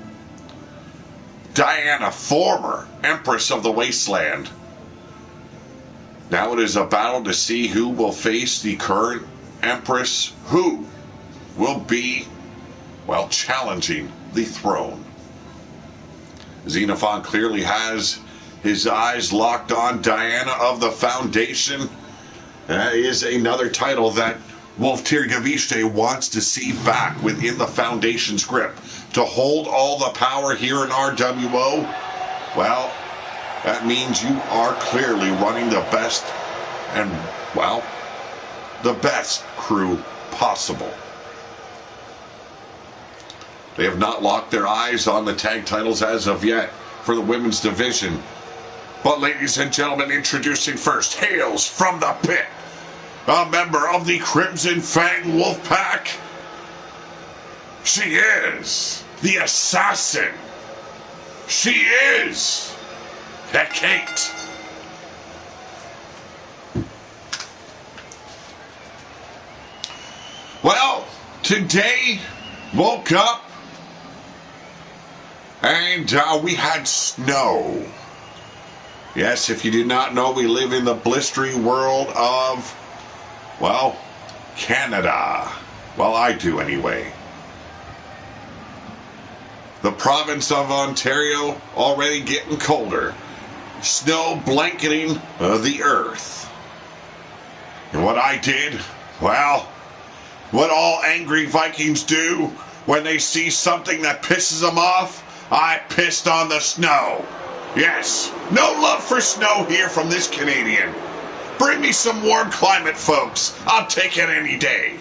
Diana, former Empress of the Wasteland. Now it is a battle to see who will face the current Empress, who will be, well, challenging the throne. Xenophon clearly has his eyes locked on Diana of the Foundation. That is another title that Wolf Tirgavishte wants to see back within the Foundation's grip. To hold all the power here in RWO, well, that means you are clearly running the best and, well, the best crew possible. They have not locked their eyes on the tag titles as of yet for the women's division. But ladies and gentlemen, introducing first, hails from the pit, a member of the Crimson Fang Wolfpack. She is the assassin. She is Hecate. Well, today woke up and we had snow. Yes, if you do not know, we live in the blistery world of, well, Canada. Well, I do anyway. The province of Ontario already getting colder. Snow blanketing the earth. And what I did, well, What all angry Vikings do when they see something that pisses them off? I pissed on the snow. Yes, no love for snow here from this Canadian. Bring me some warm climate, folks. I'll take it any day.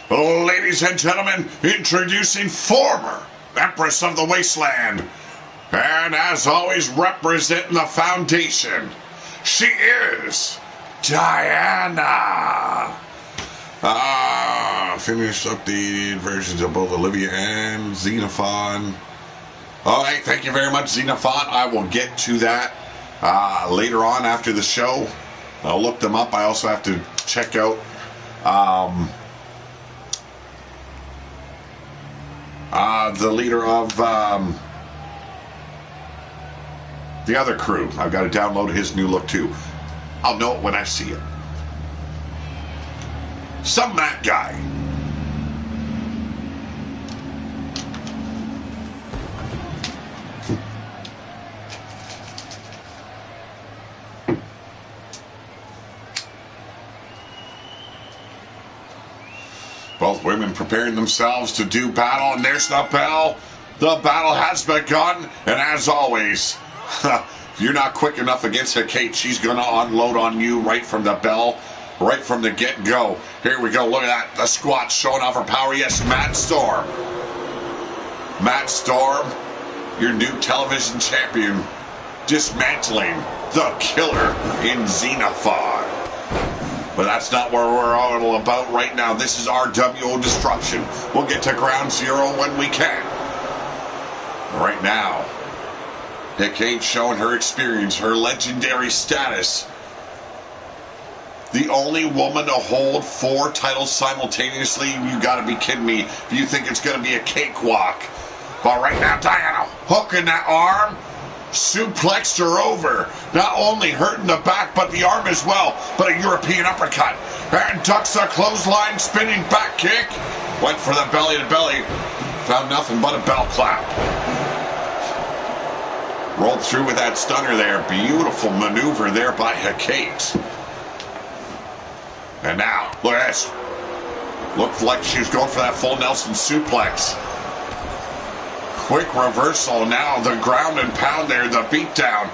Ladies and gentlemen, introducing former Empress of the Wasteland. And as always, representing the Foundation, she is Diana. Finished updated versions of both Olivia and Xenophon. All right, thank you very much, Xenophon. I will get to that later on after the show. I'll look them up. I also have to check out the leader of the other crew. I've got to download his new look too. I'll know it when I see it. Some Matt guy. Both women preparing themselves to do battle, and there's the bell. The battle has begun, and as always, if you're not quick enough against her, Kate, she's going to unload on you right from the bell, right from the get-go. Here we go. Look at that. The squat showing off her power. Yes, Matt Storm. Matt Storm, your new television champion, dismantling the killer in Xenophon. But that's not where we're all about right now. This is RWO Destruction. We'll get to ground zero when we can. Right now, Hikate's showing her experience, her legendary status. The only woman to hold 4 titles simultaneously. You gotta be kidding me if you think it's gonna be a cakewalk. But right now, Diana hooking that arm. Suplexed her over, not only hurting the back but the arm as well, but a European uppercut, and ducks a clothesline spinning back kick, went for the belly to belly, found nothing but a bell clap, rolled through with that stunner there. Beautiful maneuver there by Hikate. And now look at this, looked like she was going for that full Nelson suplex. Quick reversal now, the ground and pound there, the beatdown.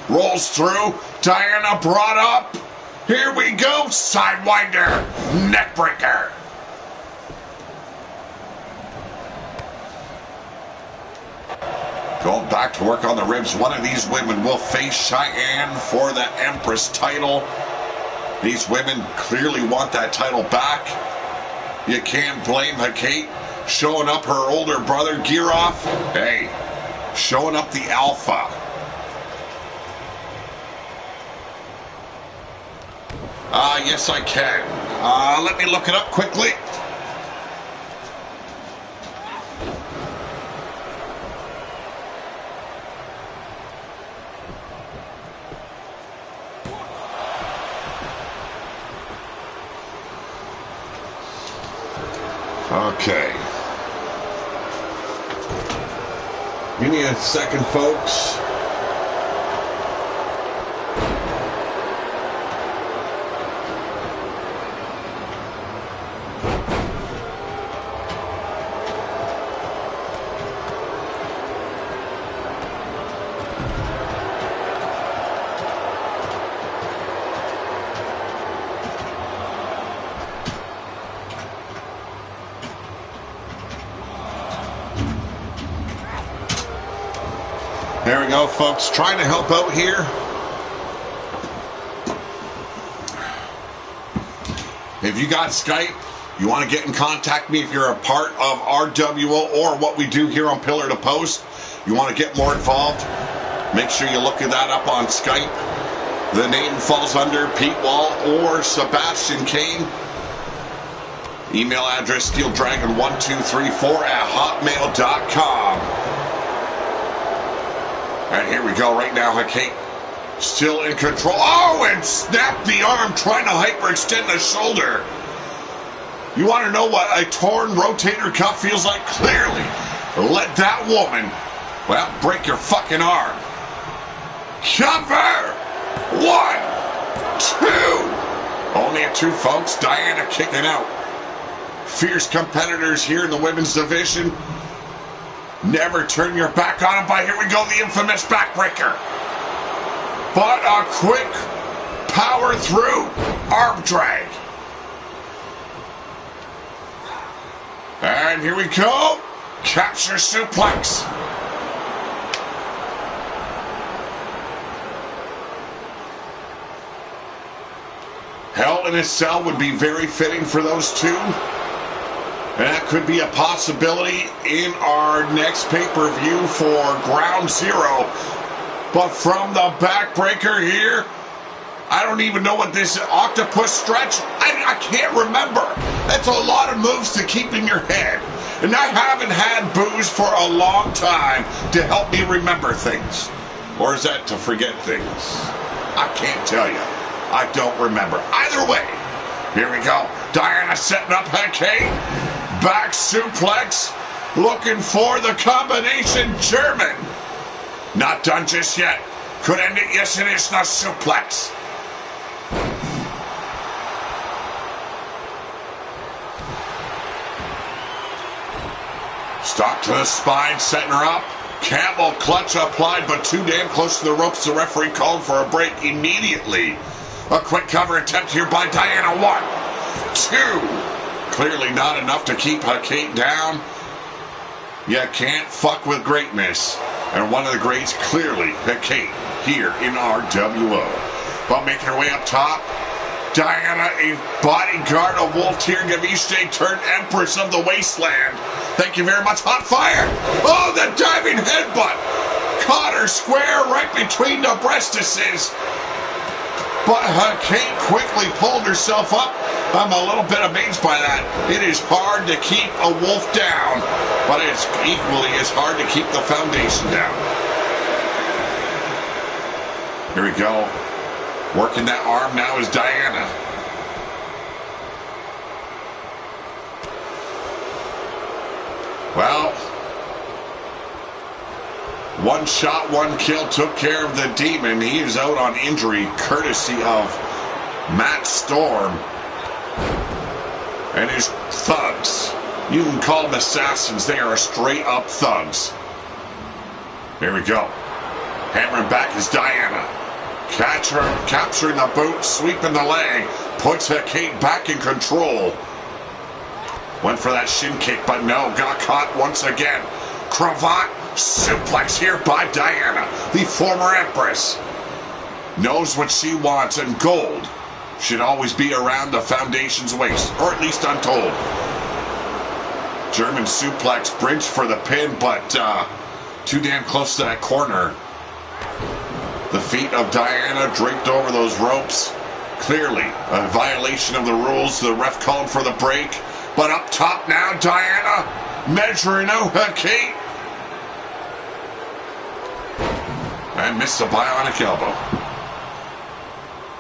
Rolls through, Diana brought up. Here we go, sidewinder, neckbreaker. Going back to work on the ribs. One of these women will face Cheyenne for the Empress title. These women clearly want that title back. You can't blame Hikate. Showing up her older brother, gear off. Hey, showing up the alpha. Yes, I can. Let me look it up quickly. Okay. Give me a second, folks. There we go, folks. Trying to help out here. If you got Skype, you want to get in contact with me if you're a part of RWO or what we do here on Pillar to Post, you want to get more involved, make sure you look at that up on Skype. The name falls under Pete Wall or Sebastian Kane. Email address steeldragon1234@hotmail.com. And here we go right now, Hikate Still in control. Oh, and snapped the arm, trying to hyperextend the shoulder. You want to know what a torn rotator cuff feels like? Clearly. Let that woman, well, break your fucking arm. Cover! 1, 2. Only a 2, folks. Diana kicking out. Fierce competitors here in the women's division. Never turn your back on them. But here we go, the infamous backbreaker. But a quick power through arm drag. And here we go. Capture suplex. Hell in a Cell would be very fitting for those two. And that could be a possibility in our next pay-per-view for Ground Zero. But from the backbreaker here, I don't even know what this octopus stretch, I can't remember. That's a lot of moves to keep in your head. And I haven't had booze for a long time to help me remember things. Or is that to forget things? I can't tell you. I don't remember. Either way, here we go. Diana setting up her Kate. Back suplex. Looking for the combination German. Not done just yet. Could end it. Yes, it is. Not suplex. Stock to the spine, setting her up. Camel clutch applied, but too damn close to the ropes. The referee called for a break immediately. A quick cover attempt here by Diana. 1, 2. Clearly not enough to keep Kate down. You can't fuck with greatness. And one of the greats, clearly, Kate, here in RWO. But making her way up top, Diana, a bodyguard of Wolf Tirgaviste turned Empress of the Wasteland. Thank you very much, Hot Fire. Oh, the diving headbutt. Caught her square right between the breastises. But Kate quickly pulled herself up. I'm a little bit amazed by that. It is hard to keep a wolf down, but it's equally as hard to keep the foundation down. Here we go. Working that arm now is Diana. Well, one shot, one kill took care of the demon. He is out on injury courtesy of Matt Storm and his thugs. You can call them assassins. They are straight up thugs. Here we go. Hammering back is Diana. Capturing the boot, sweeping the leg. Puts Kate back in control. Went for that shin kick, but no. Got caught once again. Cravat suplex here by Diana, the former Empress. Knows what she wants, and gold should always be around the Foundation's waist, or at least untold. German suplex, bridge for the pin, but too damn close to that corner. The feet of Diana draped over those ropes. Clearly a violation of the rules. The ref called for the break. But up top now, Diana measuring out her Kate. And missed a bionic elbow.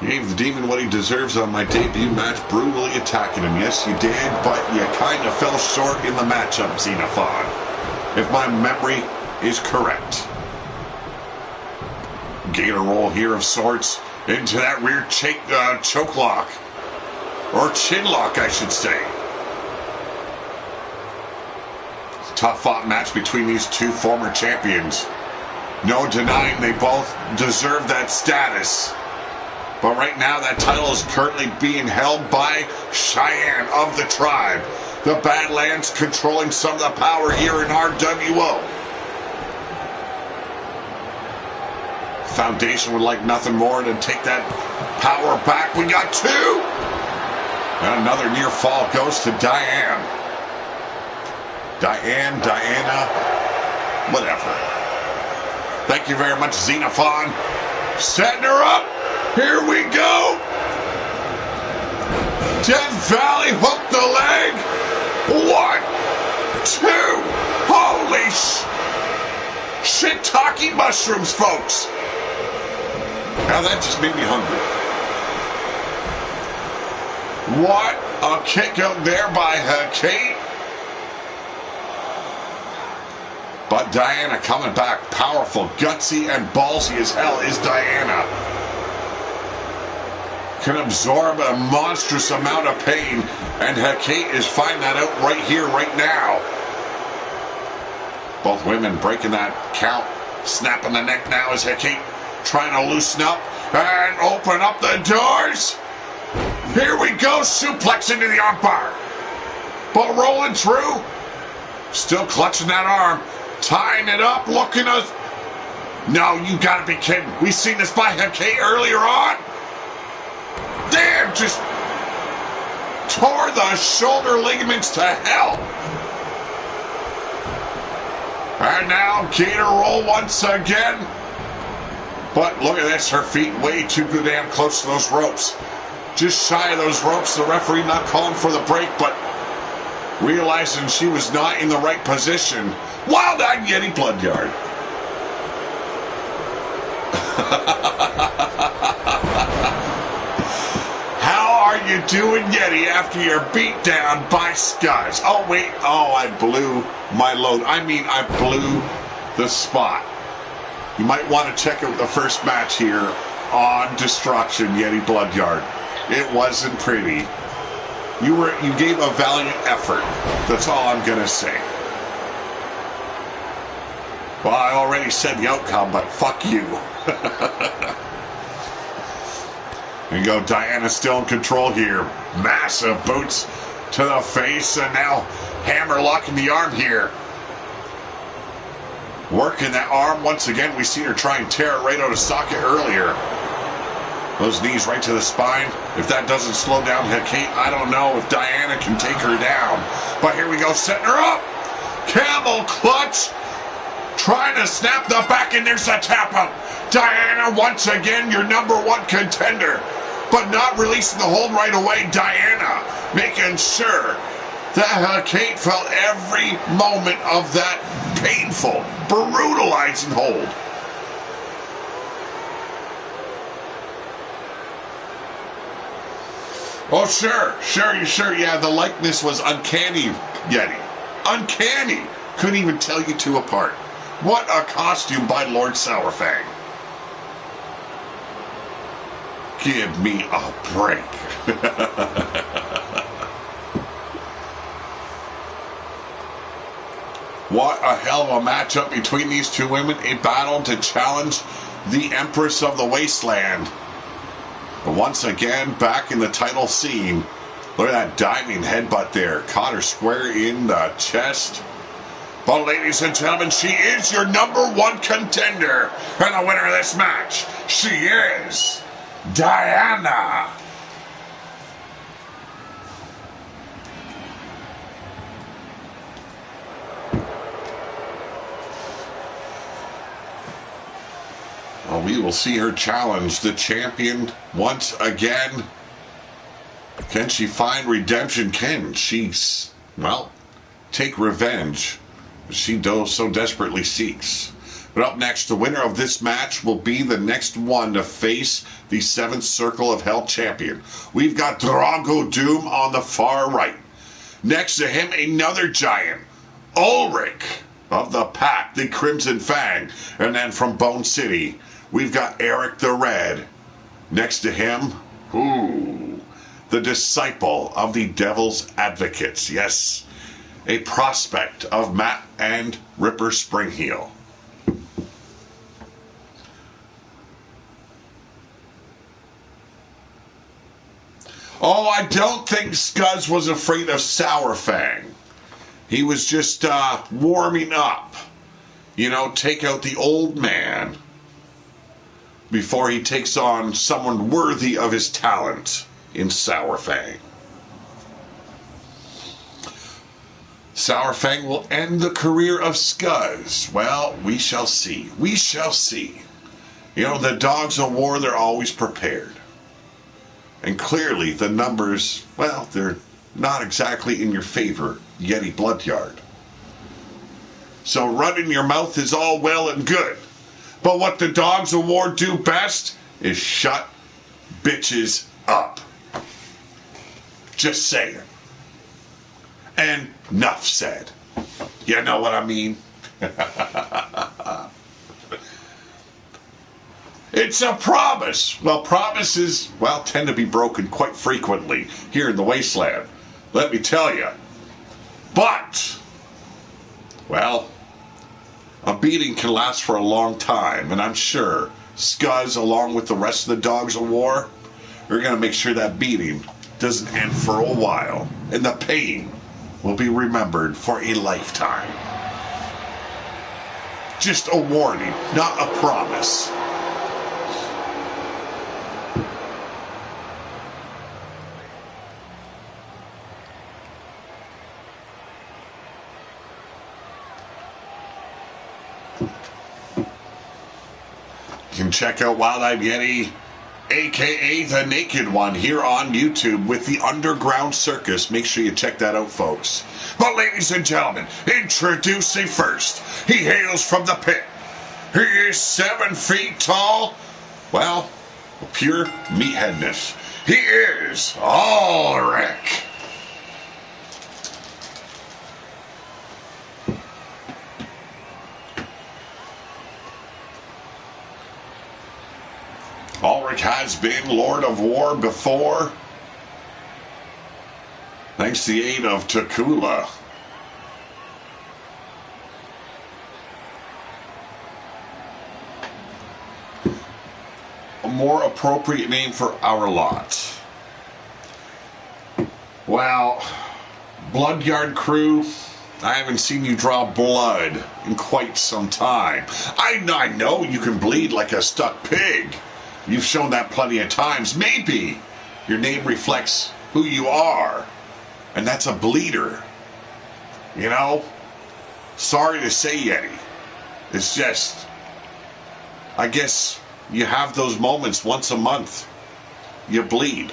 Gave the demon what he deserves on my debut match, brutally attacking him. Yes, you did, but you kind of fell short in the matchup, Xenophon, if my memory is correct. Gator roll here of sorts into that rear choke lock. Or chin lock, I should say. Tough fought match between these two former champions. No denying they both deserve that status. But right now that title is currently being held by Cheyenne of the tribe. The Badlands controlling some of the power here in RWO. Foundation would like nothing more than take that power back. We got 2. And another near fall goes to Diana, whatever. Thank you very much, Xenophon. Setting her up. Here we go. Death Valley, hook the leg. 1, 2. Holy shiitake mushrooms, folks. Now that just made me hungry. What a kick out there by Kate. But Diana coming back, powerful, gutsy, and ballsy as hell is Diana. Can absorb a monstrous amount of pain, and Kate is finding that out right here, right now. Both women breaking that count, snapping the neck now as Kate trying to loosen up and open up the doors. Here we go, suplex into the armbar. But rolling through, still clutching that arm, tying it up, looking us. No, you gotta be kidding. We seen this by Kate earlier on. Damn, just tore the shoulder ligaments to hell. And now Gator roll once again. But look at this, her feet way too damn close to those ropes. Just shy of those ropes, the referee not calling for the break, but realizing she was not in the right position. Wild-eyed Yeti Bloodyard. How are you doing, Yeti, after you're beat down by Scuzz? Oh, wait. Oh, I blew my load. I mean, I blew the spot. You might want to check out the first match here on Destruction, Yeti Bloodyard. It wasn't pretty. You gave a valiant effort. That's all I'm going to say. Well, I already said the outcome, but fuck you. There you go, Diana still in control here. Massive boots to the face, and now hammer locking the arm here. Working that arm once again. We seen her try and tear it right out of socket earlier. Those knees right to the spine. If that doesn't slow down Kate, I don't know if Diana can take her down. But here we go, setting her up. Camel clutch. Trying to snap the back, and there's a tap out. Diana, once again, your #1 contender. But not releasing the hold right away. Diana making sure that Kate felt every moment of that painful, brutalizing hold. Oh, sure, yeah, the likeness was uncanny, Yeti. Uncanny. Couldn't even tell you two apart. What a costume by Lord Sourfang. Give me a break. What a hell of a matchup between these two women. A battle to challenge the Empress of the Wasteland. But once again, back in the title scene. Look at that diving headbutt there. Caught her square in the chest. But ladies and gentlemen, she is your #1 contender. And the winner of this match, she is Diana. Well, we will see her challenge the champion once again. Can she find redemption? Can she, well, take revenge? She so desperately seeks. But up next, the winner of this match will be the next one to face the 7th Circle of Hell champion. We've got Drago Doom on the far right. Next to him, another giant, Ulrich of the Pack, the Crimson Fang. And then from Bone City, we've got Eric the Red. Next to him, the disciple of the Devil's Advocates. Yes, a prospect of Matt and Ripper Springheel. Oh, I don't think Scuzz was afraid of Sourfang. He was just warming up. You know, take out the old man before he takes on someone worthy of his talent in Sourfang. Sourfang will end the career of Scuzz. Well, we shall see. We shall see. You know, the Dogs of War, they're always prepared. And clearly the numbers, well, they're not exactly in your favor, Yeti Bloodyard. So running your mouth is all well and good. But what the Dogs of War do best is shut bitches up. Just saying. And enough said. You know what I mean? It's a promise. Well, promises, tend to be broken quite frequently here in the wasteland. Let me tell you. But, a beating can last for a long time, and I'm sure Scuzz, along with the rest of the Dogs of War, are going to make sure that beating doesn't end for a while, and the pain will be remembered for a lifetime. Just a warning, not a promise. You can check out Wild-Eyed Yeti, a.k.a. The Naked One, here on YouTube with the Underground Circus. Make sure you check that out, folks. But ladies and gentlemen, introducing first, he hails from the pit. He is 7 feet tall. Pure meatheadness. He is Ulrich. Ulrich has been Lord of War before, thanks to the aid of Takula. A more appropriate name for our lot. Bloodyard Crew, I haven't seen you draw blood in quite some time. I know you can bleed like a stuck pig. You've shown that plenty of times. Maybe your name reflects who you are, and that's a bleeder. You know? Sorry to say, Yeti. It's just, I guess you have those moments once a month. You bleed.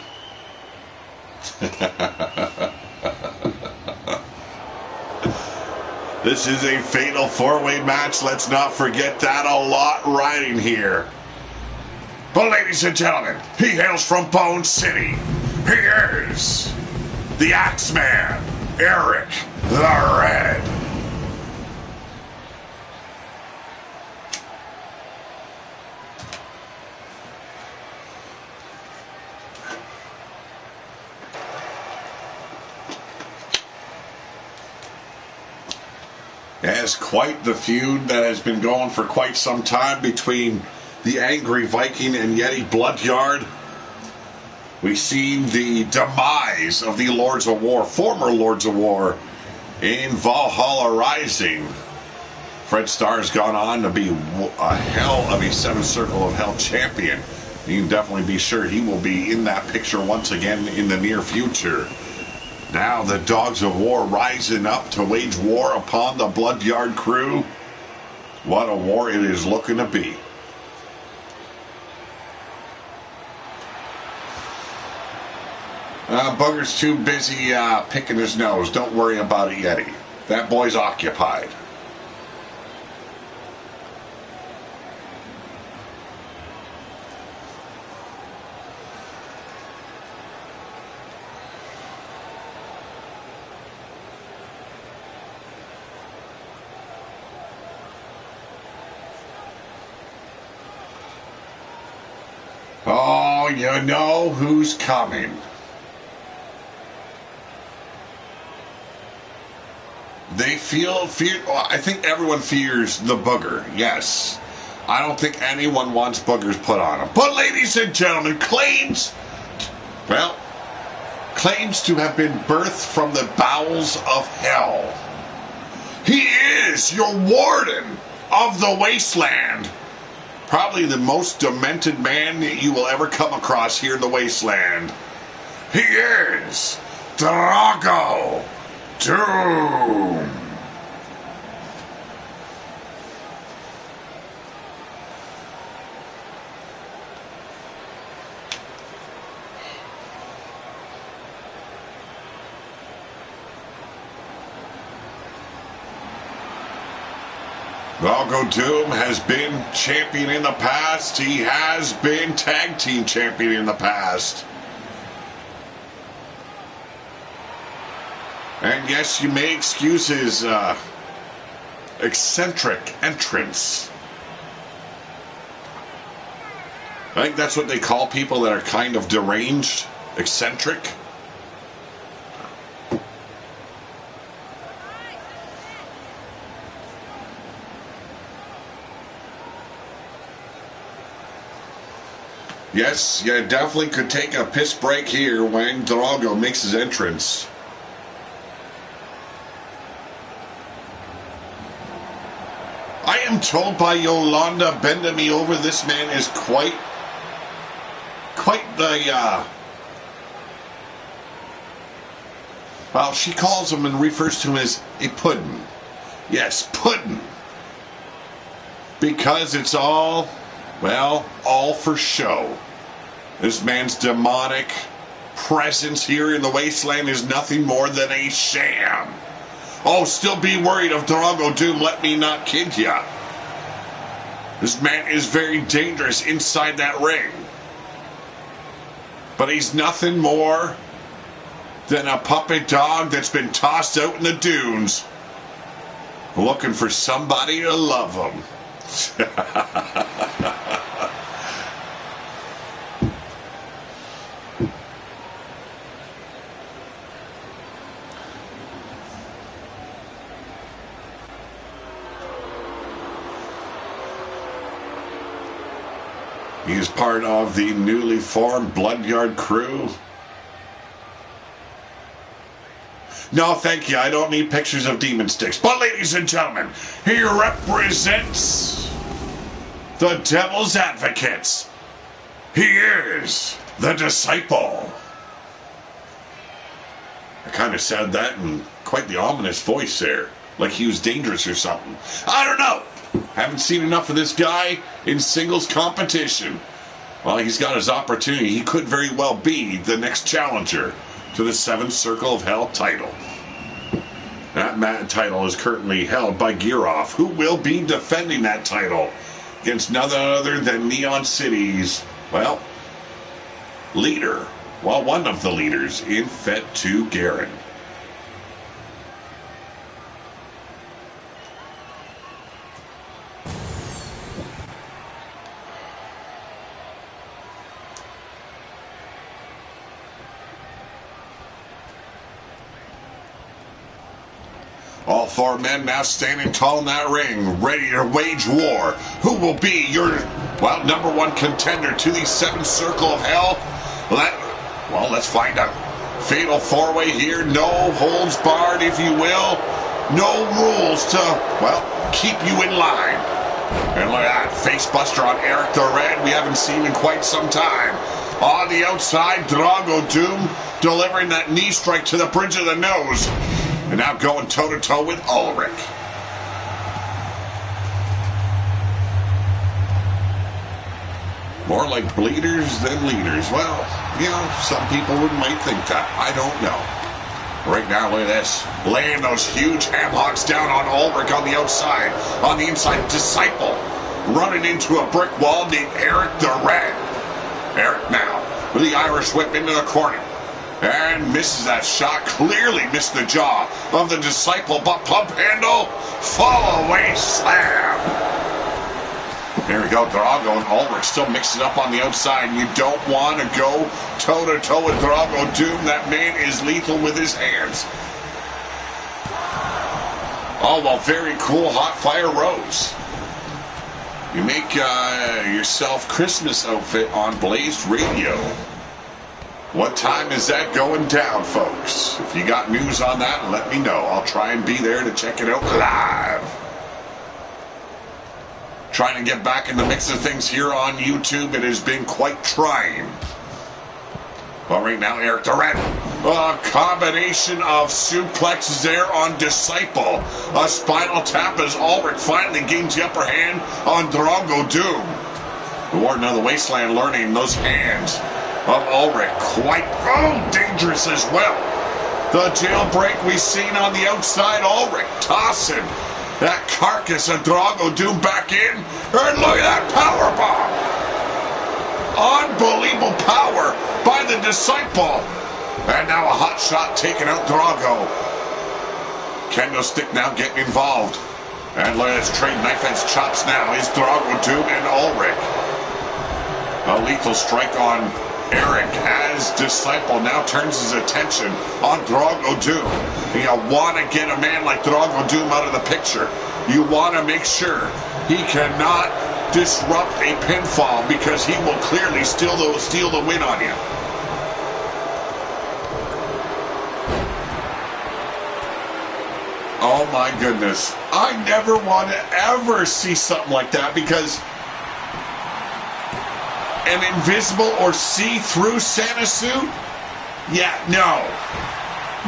This is a fatal 4-way match. Let's not forget that. A lot riding here. But ladies and gentlemen, he hails from Bone City. He is the Axeman, Eric the Red. As quite the feud that has been going for quite some time between the Angry Viking and Yeti Bloodyard. We've seen the demise of the Lords of War, former Lords of War, in Valhalla Rising. Fred Starr's gone on to be a hell of a 7th Circle of Hell champion. You can definitely be sure he will be in that picture once again in the near future. Now the Dogs of War rising up to wage war upon the Bloodyard crew. What a war it is looking to be. Bugger's too busy picking his nose. Don't worry about it, Yeti. That boy's occupied. Oh, you know who's coming. They fear. I think everyone fears the booger. Yes. I don't think anyone wants boogers put on them. But ladies and gentlemen, claims to have been birthed from the bowels of hell. He is your warden of the wasteland. Probably the most demented man that you will ever come across here in the wasteland. He is Drago Doom. Drago Doom has been champion in the past. He has been tag team champion in the past. And yes, you may excuse his eccentric entrance. I think that's what they call people that are kind of deranged, eccentric. Yes, you definitely could take a piss break here when Drago makes his entrance. I am told by Yolanda bending me over, this man is quite the, well, she calls him and refers to him as a puddin. Yes, puddin. Because it's all, well, all for show. This man's demonic presence here in the wasteland is nothing more than a sham. Oh, still be worried of Drago Doom, let me not kid ya. This man is very dangerous inside that ring. But he's nothing more than a puppet dog that's been tossed out in the dunes, looking for somebody to love him. He is part of the newly formed Bloodyard crew. No, thank you. I don't need pictures of demon sticks. But ladies and gentlemen, he represents the Devil's Advocates. He is the Disciple. I kind of said that in quite the ominous voice there, like he was dangerous or something. I don't know. Haven't seen enough of this guy in singles competition. Well, he's got his opportunity. He could very well be the next challenger to the 7th Circle of Hell title. That title is currently held by Gearoff, who will be defending that title against none other than Neon City's, well, leader. Well, one of the leaders in Fet 2 Garen. All 4 men now standing tall in that ring, ready to wage war. Who will be your, well, number 1 contender to the 7th Circle of Hell? Let's find out. Fatal 4-way here, no holds barred, if you will. No rules to, well, keep you in line. And look at that, face buster on Eric the Red, we haven't seen in quite some time. On the outside, Drago Doom delivering that knee strike to the bridge of the nose. And now going toe-to-toe with Ulrich. More like bleeders than leaders. Well, you know, some people might think that. I don't know. Right now, look at this. Laying those huge hamhocks down on Ulrich on the outside. On the inside, Disciple running into a brick wall named Eric the Red. Eric now with the Irish whip into the corner. And misses that shot, clearly missed the jaw of the Disciple, but pump handle, fall away slam. There we go, Drago and Ulrich still mixing up on the outside. You don't want to go toe-to-toe with Drago Doom. That man is lethal with his hands. Oh, well, very cool hot fire rose. You make yourself Christmas outfit on Blazed Radio. What time is that going down, folks? If you got news on that, let me know. I'll try and be there to check it out live. Trying to get back in the mix of things here on YouTube. It has been quite trying. Well, right now, Eric the Red. A combination of suplexes there on Disciple. A spinal tap as Ulrich finally gains the upper hand on Drago Doom. The Warden of the Wasteland learning those hands of Ulrich quite dangerous as well. The jailbreak we've seen on the outside, Ulrich tossing That carcass of Drago Doom back in. And look at that power bomb. Unbelievable power by the Disciple. And now a hot shot taking out Drago. Kendo stick now getting involved. And look at this trade knife edge chops now. Is Drago Doom and Ulrich. A lethal strike on Eric as Disciple now turns his attention on Drago Doom. You want to get a man like Drago Doom out of the picture. You want to make sure he cannot disrupt a pinfall because he will clearly steal the win on you. Oh my goodness. I never want to ever see something like that because an invisible or see-through Santa suit? Yeah, no.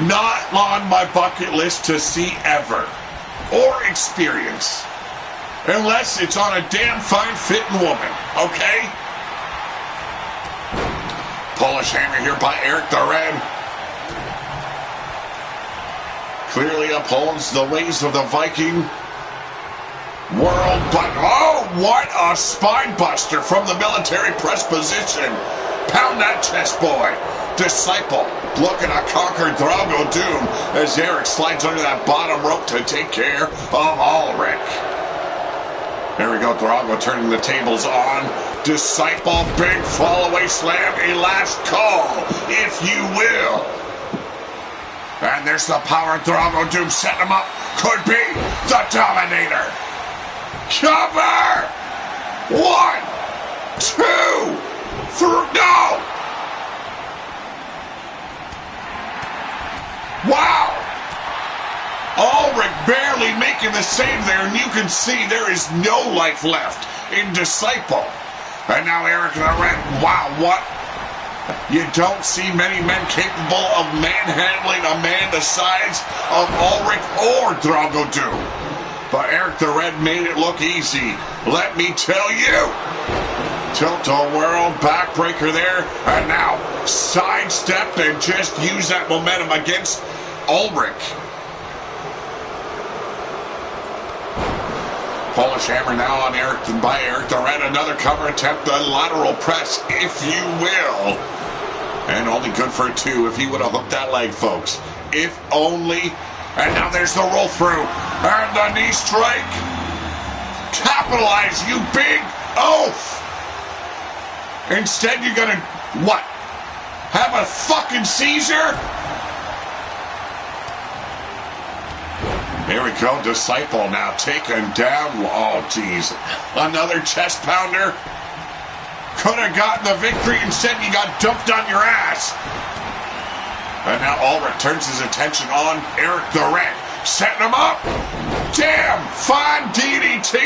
Not on my bucket list to see ever. Or experience. Unless it's on a damn fine-fitting woman, okay? Polish hammer here by Eric the Red. Clearly upholds the ways of the Viking world, but oh, what a spine buster from the military press position. Pound that chest, boy. Disciple looking to conquer Drago Doom as Eric slides under that bottom rope to take care of Ulrich. There we go, Drago turning the tables on. Disciple, big fall away slam, a last call, if you will. And there's the power of Drago Doom setting him up. Could be the Dominator. Cover! 1, 2, 3, no! Wow! Ulrich barely making the save there, and you can see there is no life left in Disciple. And now Eric the Red, wow, what? You don't see many men capable of manhandling a man the size of Ulrich or Drago Doom. But Eric the Red made it look easy. Let me tell you. Tilt-a-whirl, backbreaker there. And now sidestep and just use that momentum against Ulrich. Polish hammer now on Eric by Eric the Red. Another cover attempt, a lateral press, if you will. And only good for 2 if he would have hooked that leg, folks. If only. And now there's the roll through. And the knee strike. Capitalize, you big oaf. Instead, you're going to, what? Have a fucking seizure? Here we go, Disciple now taken down. Oh, jeez. Another chest pounder. Could have gotten the victory. Instead, you got dumped on your ass. And now Ulrich turns his attention on Eric the Red. Setting him up. Damn, fine DDT.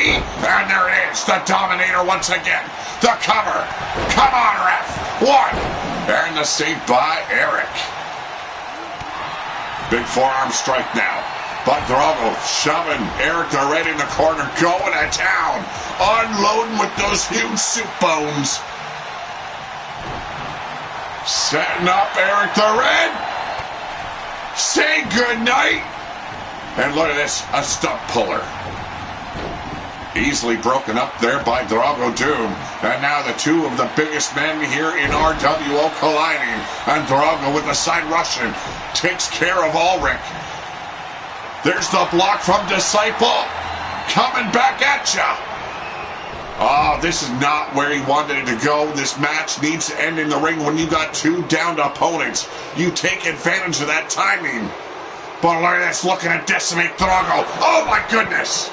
And there it is, the Dominator once again. The cover. Come on, ref. 1. And the save by Eric. Big forearm strike now. But Drago shoving Eric the Red in the corner, going to town. Unloading with those huge soup bones. Setting up Eric the Red. Say goodnight. And look at this, a stump puller. Easily broken up there by Drago Doom. And now the 2 of the biggest men here in RWO colliding. And Drago with the side Russian takes care of Ulrich. There's the block from Disciple. Coming back at ya. Oh, this is not where he wanted it to go. This match needs to end in the ring when you got 2 downed opponents. You take advantage of that timing. But look at this, looking to decimate Drago. Oh my goodness.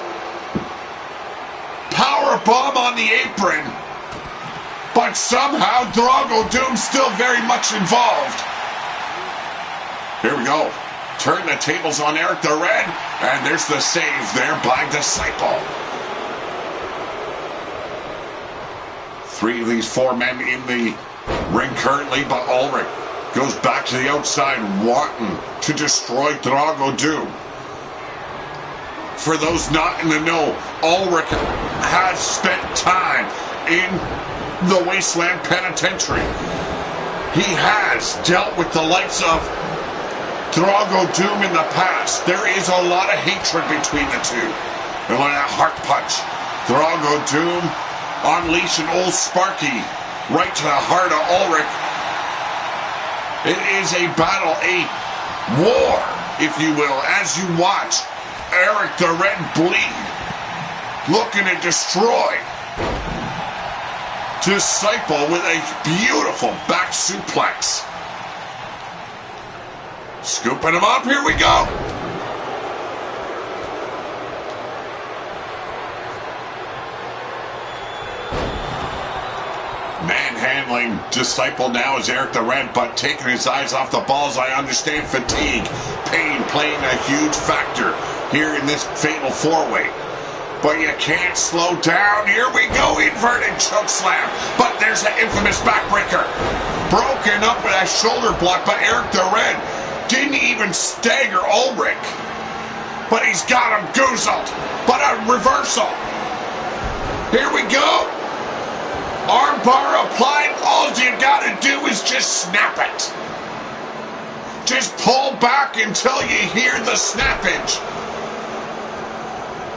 Power bomb on the apron. But somehow Drago Doom's still very much involved. Here we go. Turn the tables on Eric the Red. And there's the save there by Disciple. 3 of these 4 men in the ring currently, but Ulrich goes back to the outside, wanting to destroy Drago Doom. For those not in the know, Ulrich has spent time in the Wasteland Penitentiary. He has dealt with the likes of Drago Doom in the past. There is a lot of hatred between the 2. And look at that heart punch. Drago Doom unleashing old Sparky right to the heart of Ulrich. It is a battle, a war, if you will, as you watch Eric the Red bleed, looking to destroy Disciple with a beautiful back suplex. Scooping him up, here we go. Manhandling Disciple now is Eric the Red, but taking his eyes off the balls. I understand fatigue, pain playing a huge factor here in this fatal four-way. But you can't slow down. Here we go, inverted choke slam. But there's an infamous backbreaker. Broken up with a shoulder block by Eric the Red. Didn't even stagger Ulrich. But he's got him goozled. But a reversal. Here we go. Armbar applied. All you gotta do is just snap it. Just pull back until you hear the snappage.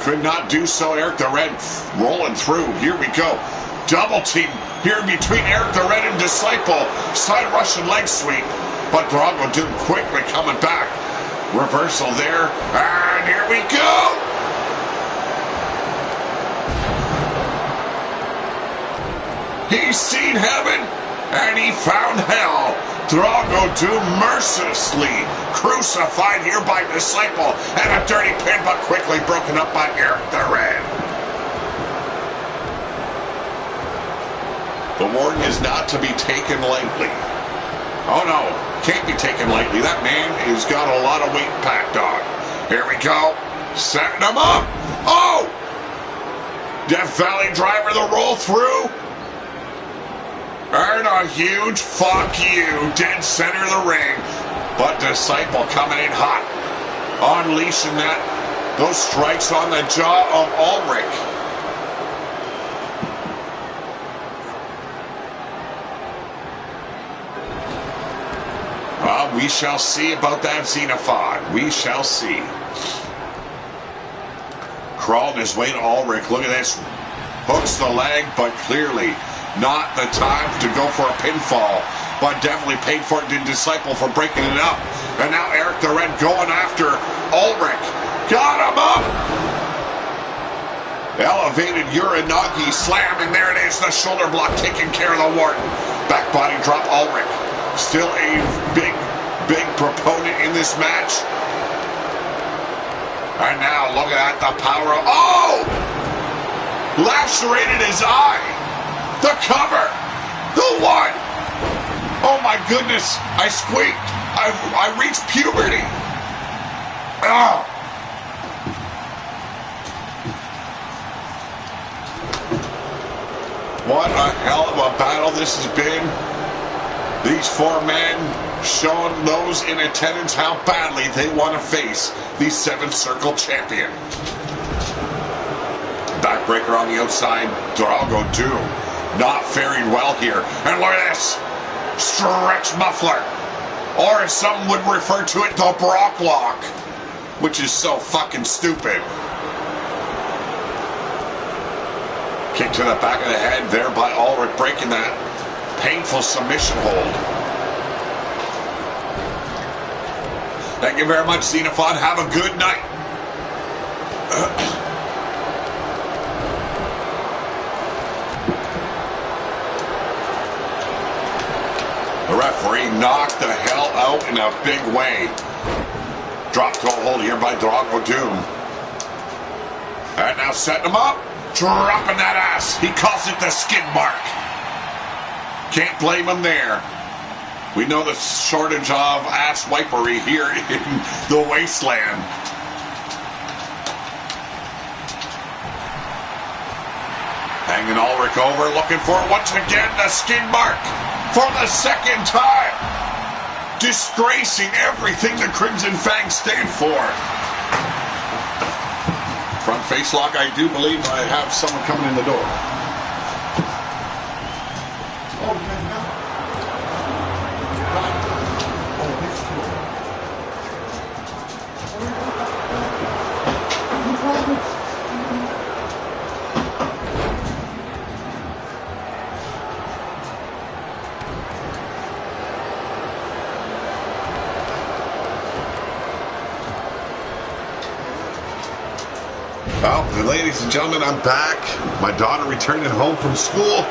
Could not do so. Eric the Red rolling through. Here we go. Double team here between Eric the Red and Disciple. Side Russian leg sweep. But Drago Doom quickly coming back. Reversal there. And here we go. He's seen heaven and he found hell. Drago Doom mercilessly crucified here by Disciple, and a dirty pin, but quickly broken up by Eric the Red. The warning is not to be taken lightly. Oh no, can't be taken lightly. That man has got a lot of weight packed on. Here we go, setting him up. Oh! Death Valley driver, the roll through. And a huge fuck you, dead center of the ring. But Disciple coming in hot, unleashing those strikes on the jaw of Ulrich. Well, we shall see about that Xenophon. We shall see. Crawled his way to Ulrich. Look at this. Hooks the leg, but clearly not the time to go for a pinfall, but definitely paid for it to Disciple for breaking it up. And now Eric the Red going after Ulrich. Got him up! Elevated Uranagi slam, and there it is, the shoulder block taking care of the Wharton. Back body drop Ulrich. Still a big proponent in this match. And now look at the power of... Oh! Lacerated his eye. The cover! The one! Oh my goodness! I squeaked! I reached puberty! Oh! What a hell of a battle this has been. These four men showing those in attendance how badly they want to face the Seventh Circle champion. Backbreaker on the outside, Drago Doom. Not faring well here. And look at this. Stretch muffler. Or as some would refer to it, the Brock lock. Which is so fucking stupid. Kick to the back of the head there by Ulrich, breaking that painful submission hold. Thank you very much, Xenophon. Have a good night. The referee knocked the hell out in a big way. Drop toe hold here by Drago Doom. And now setting him up. Dropping that ass. He calls it the skid mark. Can't blame him there. We know the shortage of ass wipery here in the wasteland. Hanging Ulrich over, looking for once again the skid mark. For the second time, disgracing everything the Crimson Fangs stand for. Front face lock, I do believe I have someone coming in the door. Well, ladies and gentlemen, I'm back. My daughter returning home from school.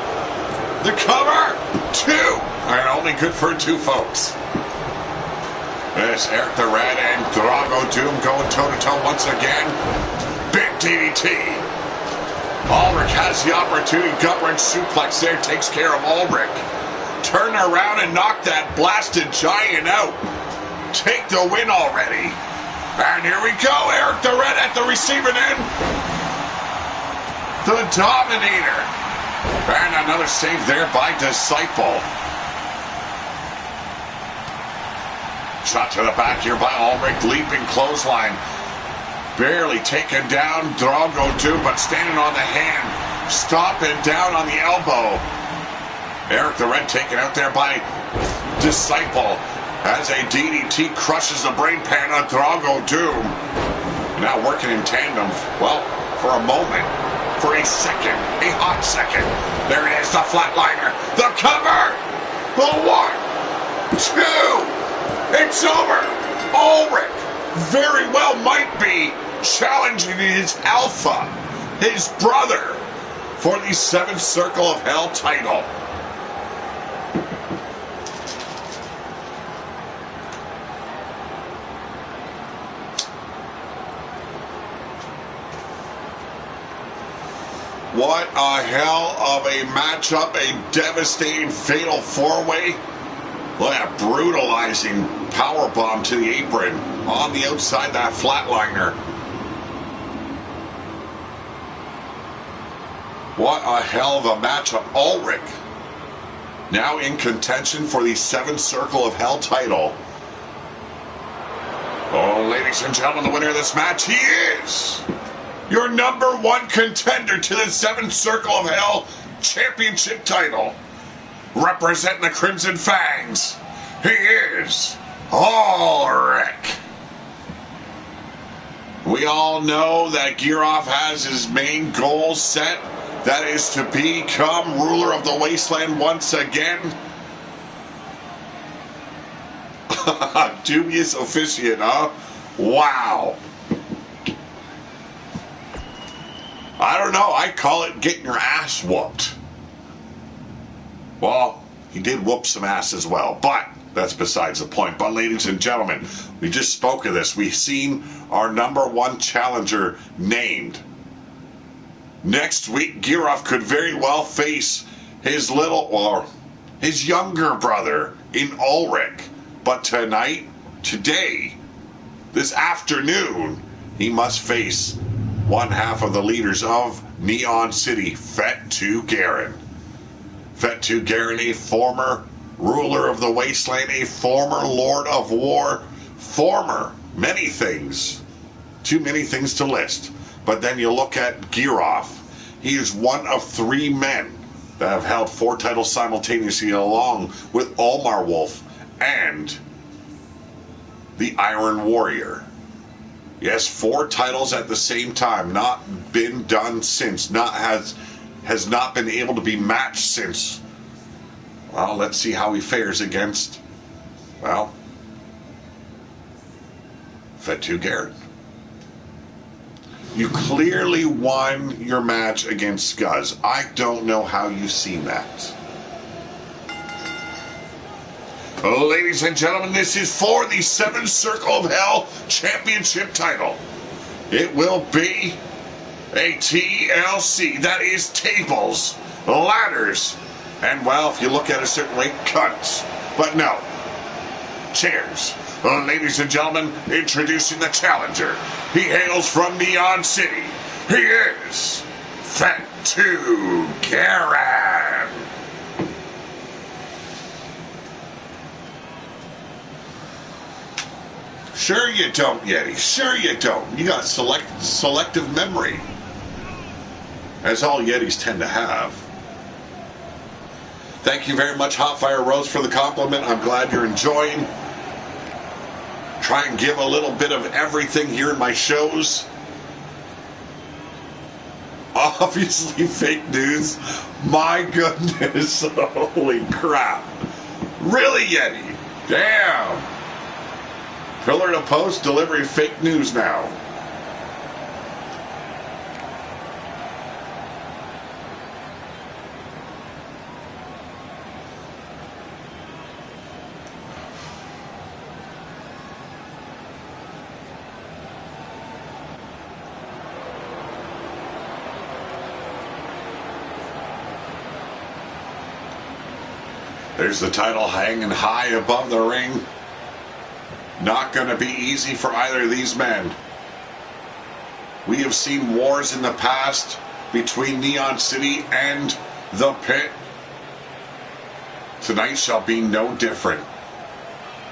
The cover, 2, and only good for 2 folks. There's Eric the Red and Drago Doom going toe-to-toe once again. Big DDT. Ulrich has the opportunity. Gut-wrench suplex there, takes care of Ulrich. Turn around and knock that blasted giant out. Take the win already. And here we go, Eric the Red at the receiving end. The Dominator. And another save there by Disciple. Shot to the back here by Ulrich, leaping clothesline. Barely taken down Drago Doom, but standing on the hand. Stomping down on the elbow. Eric the Red taken out there by Disciple. As a DDT crushes the brain pan on Drago Doom. Now working in tandem, well, for a moment, for a second, a hot second. There it is, the flatliner, the cover, the 1, 2, it's over. Ulrich very well might be challenging his alpha, his brother, for the 7th Circle of Hell title. What a hell of a matchup, a devastating fatal 4-way. Look at a brutalizing powerbomb to the apron on the outside, that flatliner. What a hell of a matchup. Ulrich now in contention for the 7th Circle of Hell title. Oh, ladies and gentlemen, the winner of this match, he is your number 1 contender to the 7th Circle of Hell championship title. Representing the Crimson Fangs, he is Ulrich. We all know that Giroff has his main goal set. That is to become ruler of the wasteland once again. Dubious officiant, huh? Wow. I don't know. I call it getting your ass whooped. Well, he did whoop some ass as well, but that's besides the point. But ladies and gentlemen, we just spoke of this. We've seen our number 1 challenger named. Next week, Giroff could very well face his his younger brother in Ulrich. But today, this afternoon, he must face one half of the leaders of Neon City, Fatu Garen. Fatu Garen, a former ruler of the wasteland, a former Lord of War, former many things. Too many things to list. But then you look at Giroff. He is one of 3 men that have held 4 titles simultaneously, along with Omar Wolf and the Iron Warrior. Yes, 4 titles at the same time. Not been done since. Has not been able to be matched since. Well, let's see how he fares against, well, Fatu Garen. You clearly won your match against Scuzz. I don't know how you've seen that. Ladies and gentlemen, this is for the 7th Circle of Hell championship title. It will be a TLC. That is tables, ladders, and, well, if you look at it a certain way, cuts. But no, chairs. Ladies and gentlemen, introducing the challenger. He hails from Neon City. He is Fatu Garen. Sure you don't, Yeti. Sure you don't. You got selective memory, as all Yetis tend to have. Thank you very much, Hotfire Rose, for the compliment. I'm glad you're enjoying. Try and give a little bit of everything here in my shows. Obviously fake news. My goodness. Holy crap. Really, Yeti? Damn. Pillar to post, delivering fake news now. There's the title hanging high above the ring. Not going to be easy for either of these men. We have seen wars in the past between Neon City and the Pit. Tonight shall be no different.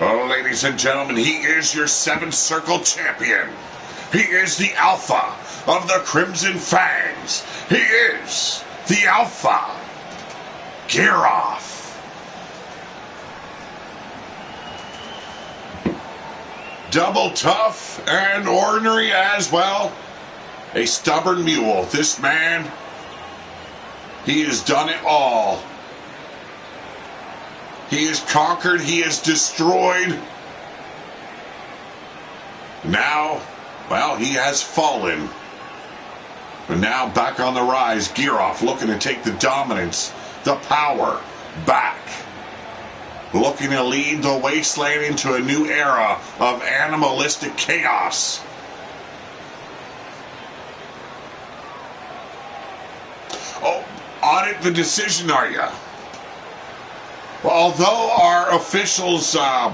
Oh, ladies and gentlemen, he is your 7th Circle Champion. He is the Alpha of the Crimson Fangs. He is the Alpha. Gear off. Double tough and ordinary as well. A stubborn mule. This man, he has done it all. He has conquered. He has destroyed. Now, well, he has fallen. But now back on the rise. Gear off, looking to take the dominance, the power back. Looking to lead the wasteland into a new era of animalistic chaos. Oh, audit the decision, are you? Well, although our officials are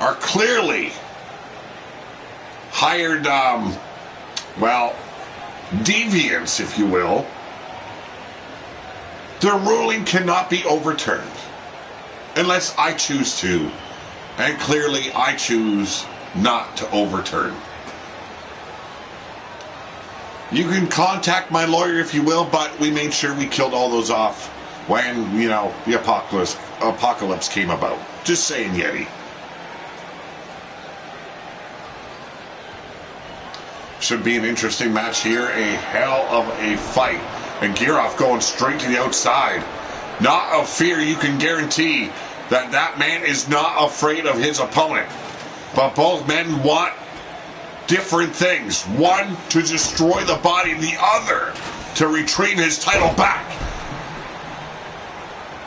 clearly hired, well, deviants, if you will, the ruling cannot be overturned unless I choose to, and clearly I choose not to overturn. You can contact my lawyer if you will, but we made sure we killed all those off when, you know, the apocalypse came about. Just saying, Yeti. Should be an interesting match here. A hell of a fight. And Gearoff going straight to the outside. Not of fear, you can guarantee that that man is not afraid of his opponent. But both men want different things. One, to destroy the body. The other, to retrieve his title back.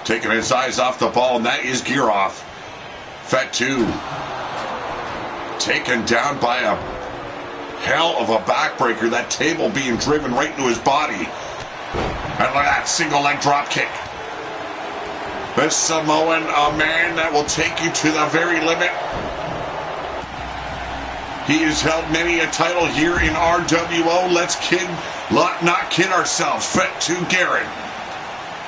Taking his eyes off the ball, and that is Gearoff. Fatu taken down by a hell of a backbreaker. That table being driven right into his body. And look at that single leg drop kick. This Samoan, a man that will take you to the very limit. He has held many a title here in RWO. Let's not kid ourselves. Fatu Garrett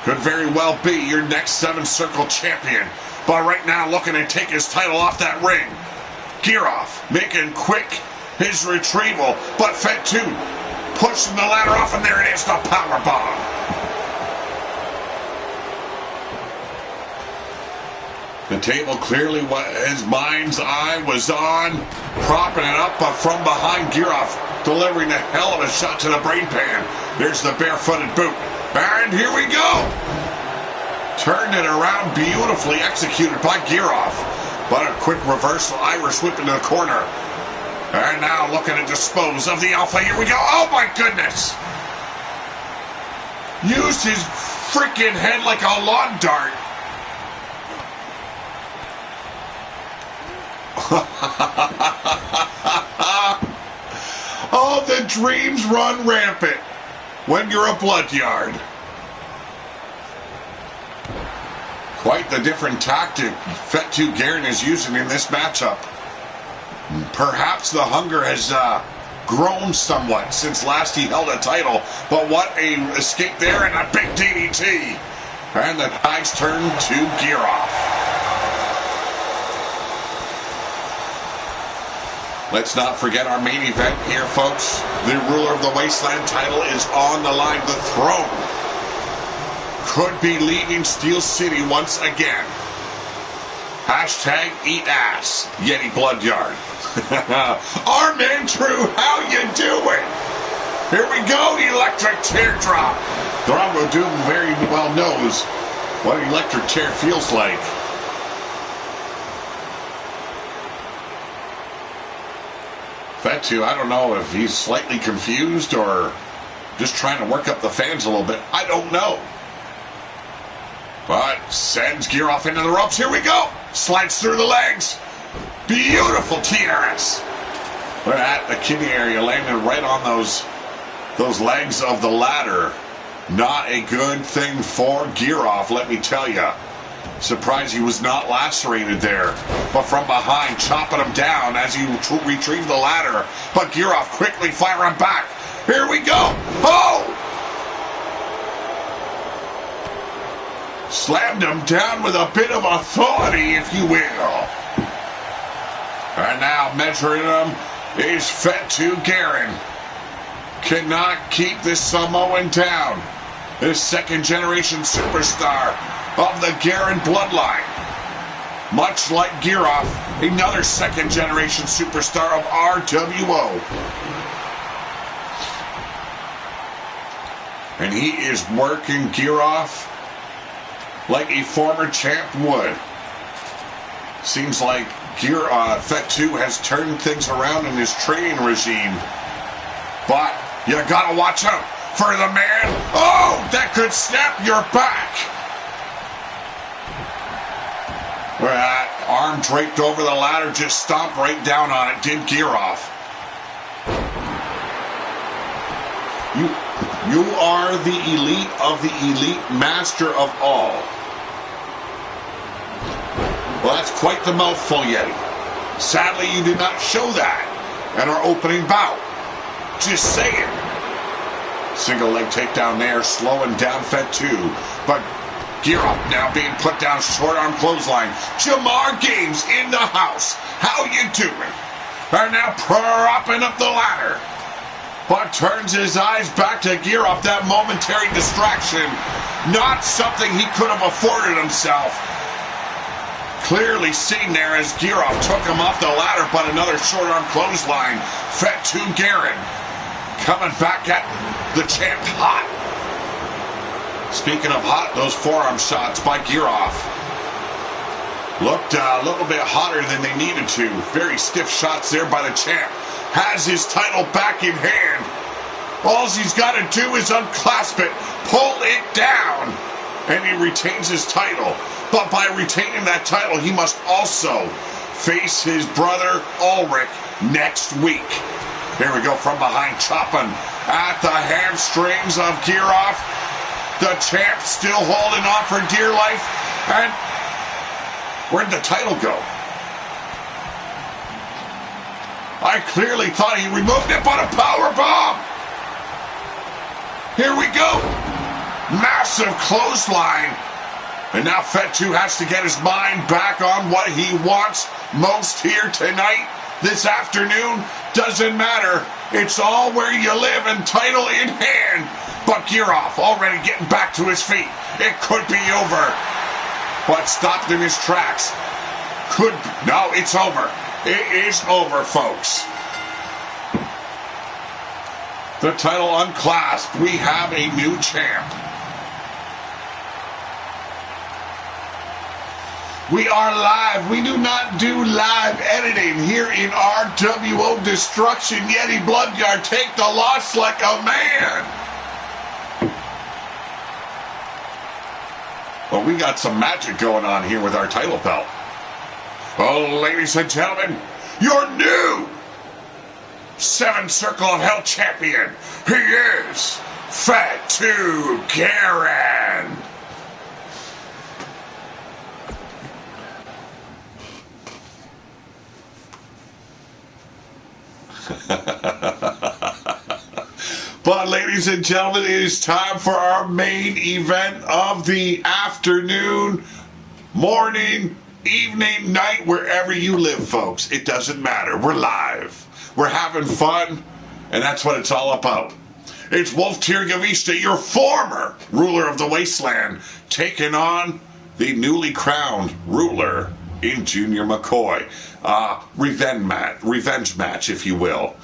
could very well be your next 7th Circle Champion. But right now looking to take his title off that ring. Gearoff making quick his retrieval. But Fatu pushing the ladder off, and there it is, the powerbomb. The table clearly what his mind's eye was on, propping it up, but from behind, Gearoff delivering a hell of a shot to the brain pan. There's the barefooted boot. And here we go. Turned it around, beautifully executed by Gearoff. But a quick reversal, Irish whip into the corner. And now looking to dispose of the Alpha. Here we go. Oh my goodness. Used his freaking head like a lawn dart. Oh, the dreams run rampant when you're a bloodyard. Quite the different tactic Fatu Garrett is using in this matchup. Perhaps the hunger has grown somewhat since last he held a title, but what a escape there and a big DDT. And the tides turn to Gearoff. Let's not forget our main event here, folks. The Ruler of the Wasteland title is on the line. The throne could be leaving Steel City once again. Hashtag eat ass, Yeti Bloodyard. Our man True, how you doing? Here we go, electric teardrop. Dawg very well knows what an electric chair feels like. Fatu, I don't know if he's slightly confused or just trying to work up the fans a little bit. I don't know. But sends Gearoff into the ropes. Here we go. Slides through the legs. Beautiful TRS. Look at that. The kidney area landing right on those legs of the ladder. Not a good thing for Gearoff, let me tell you. Surprised he was not lacerated there. But from behind, chopping him down as he retrieved the ladder. But Gearoff quickly firing back. Here we go. Oh! Slammed him down with a bit of authority, if you will. And now measuring him is Fatu Garen. Cannot keep this Samoan down. This second-generation superstar of the Garen bloodline. Much like Gearoff, another second-generation superstar of RWO. And he is working Gearoff like a former champ would. Seems like Fatu has turned things around in his training regime. But you gotta watch out for the man. Oh, that could snap your back. That arm draped over the ladder, just stomped right down on it, did Gearoff. You are the elite of the elite, master of all. Well, that's quite the mouthful, Yeti. Sadly, you did not show that in our opening bout. Just saying. Single leg takedown there, slowing down Fatu. But Gearoff now being put down, short arm clothesline. Jamar Games in the house. How you doing? Are now propping up the ladder. But turns his eyes back to Gearoff. That momentary distraction. Not something he could have afforded himself. Clearly seen there as Gearoff took him off the ladder, but another short arm clothesline. Fatu Garen coming back at the champ hot. Speaking of hot, those forearm shots by Gearoff looked a little bit hotter than they needed to. Very stiff shots there by the champ. Has his title back in hand. All he's got to do is unclasp it, pull it down, and he retains his title. But by retaining that title, he must also face his brother Ulrich next week. Here we go from behind, chopping at the hamstrings of Gearoff. The champ still holding on for dear life. And where'd the title go? I clearly thought he removed it, but a power bomb. Here we go. Massive clothesline. And now Fatu has to get his mind back on what he wants most here tonight, this afternoon. Doesn't matter. It's all where you live and title in hand. But Gearoff already getting back to his feet. It could be over. But stopped in his tracks. No, it's over. It is over, folks. The title unclasped. We have a new champ. We are live. We do not do live editing here in RWO Destruction. Yeti Bloodyard, take the loss like a man. Well, we got some magic going on here with our title belt. Well, ladies and gentlemen, your new 7 Circle of Hell champion. He is Fatu Garen. But ladies and gentlemen, it is time for our main event of the afternoon, morning, evening, night, wherever you live, folks. It doesn't matter. We're live. We're having fun, and that's what it's all about. It's Wolf Tirgavista, your former ruler of the Wasteland, taking on the newly crowned ruler in Junior McCoy. Revenge match, if you will.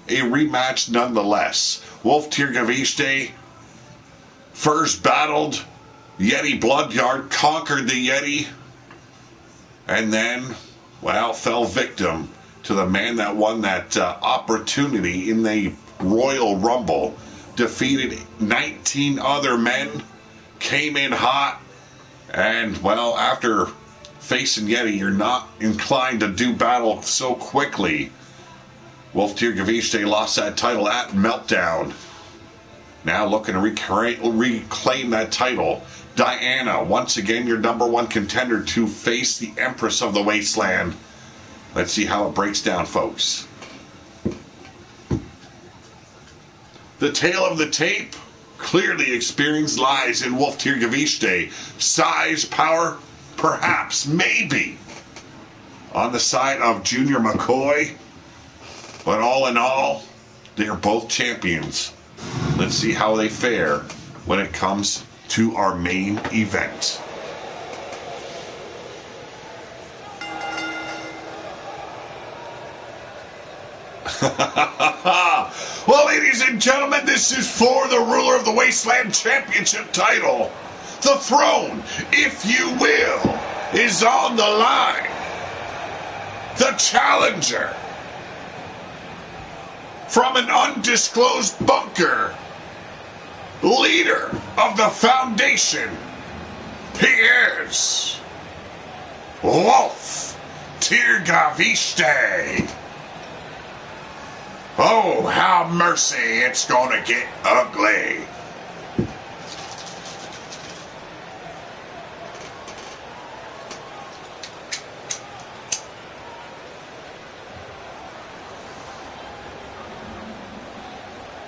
A rematch nonetheless. Wolf Tirgavista first battled Yeti Bloodyard, conquered the Yeti, and then, well, fell victim to the man that won that opportunity in the Royal Rumble. Defeated 19 other men, came in hot, and, well, after facing Yeti, you're not inclined to do battle so quickly. Wolf Tirgavista lost that title at Meltdown. Now looking to reclaim that title. Diana, once again your #1 contender to face the Empress of the Wasteland. Let's see how it breaks down, folks. The tale of the tape. Clearly experience lies in Wolf Tirgavishte. Size, power, perhaps, maybe, on the side of Junior McCoy. But all in all, they are both champions. Let's see how they fare when it comes to our main event. Well, ladies and gentlemen, this is for the Ruler of the Wasteland Championship title. The throne, if you will, is on the line. The challenger from an undisclosed bunker, leader of the Foundation, he is Wolf Tirgavishte. Oh, how mercy, it's gonna get ugly.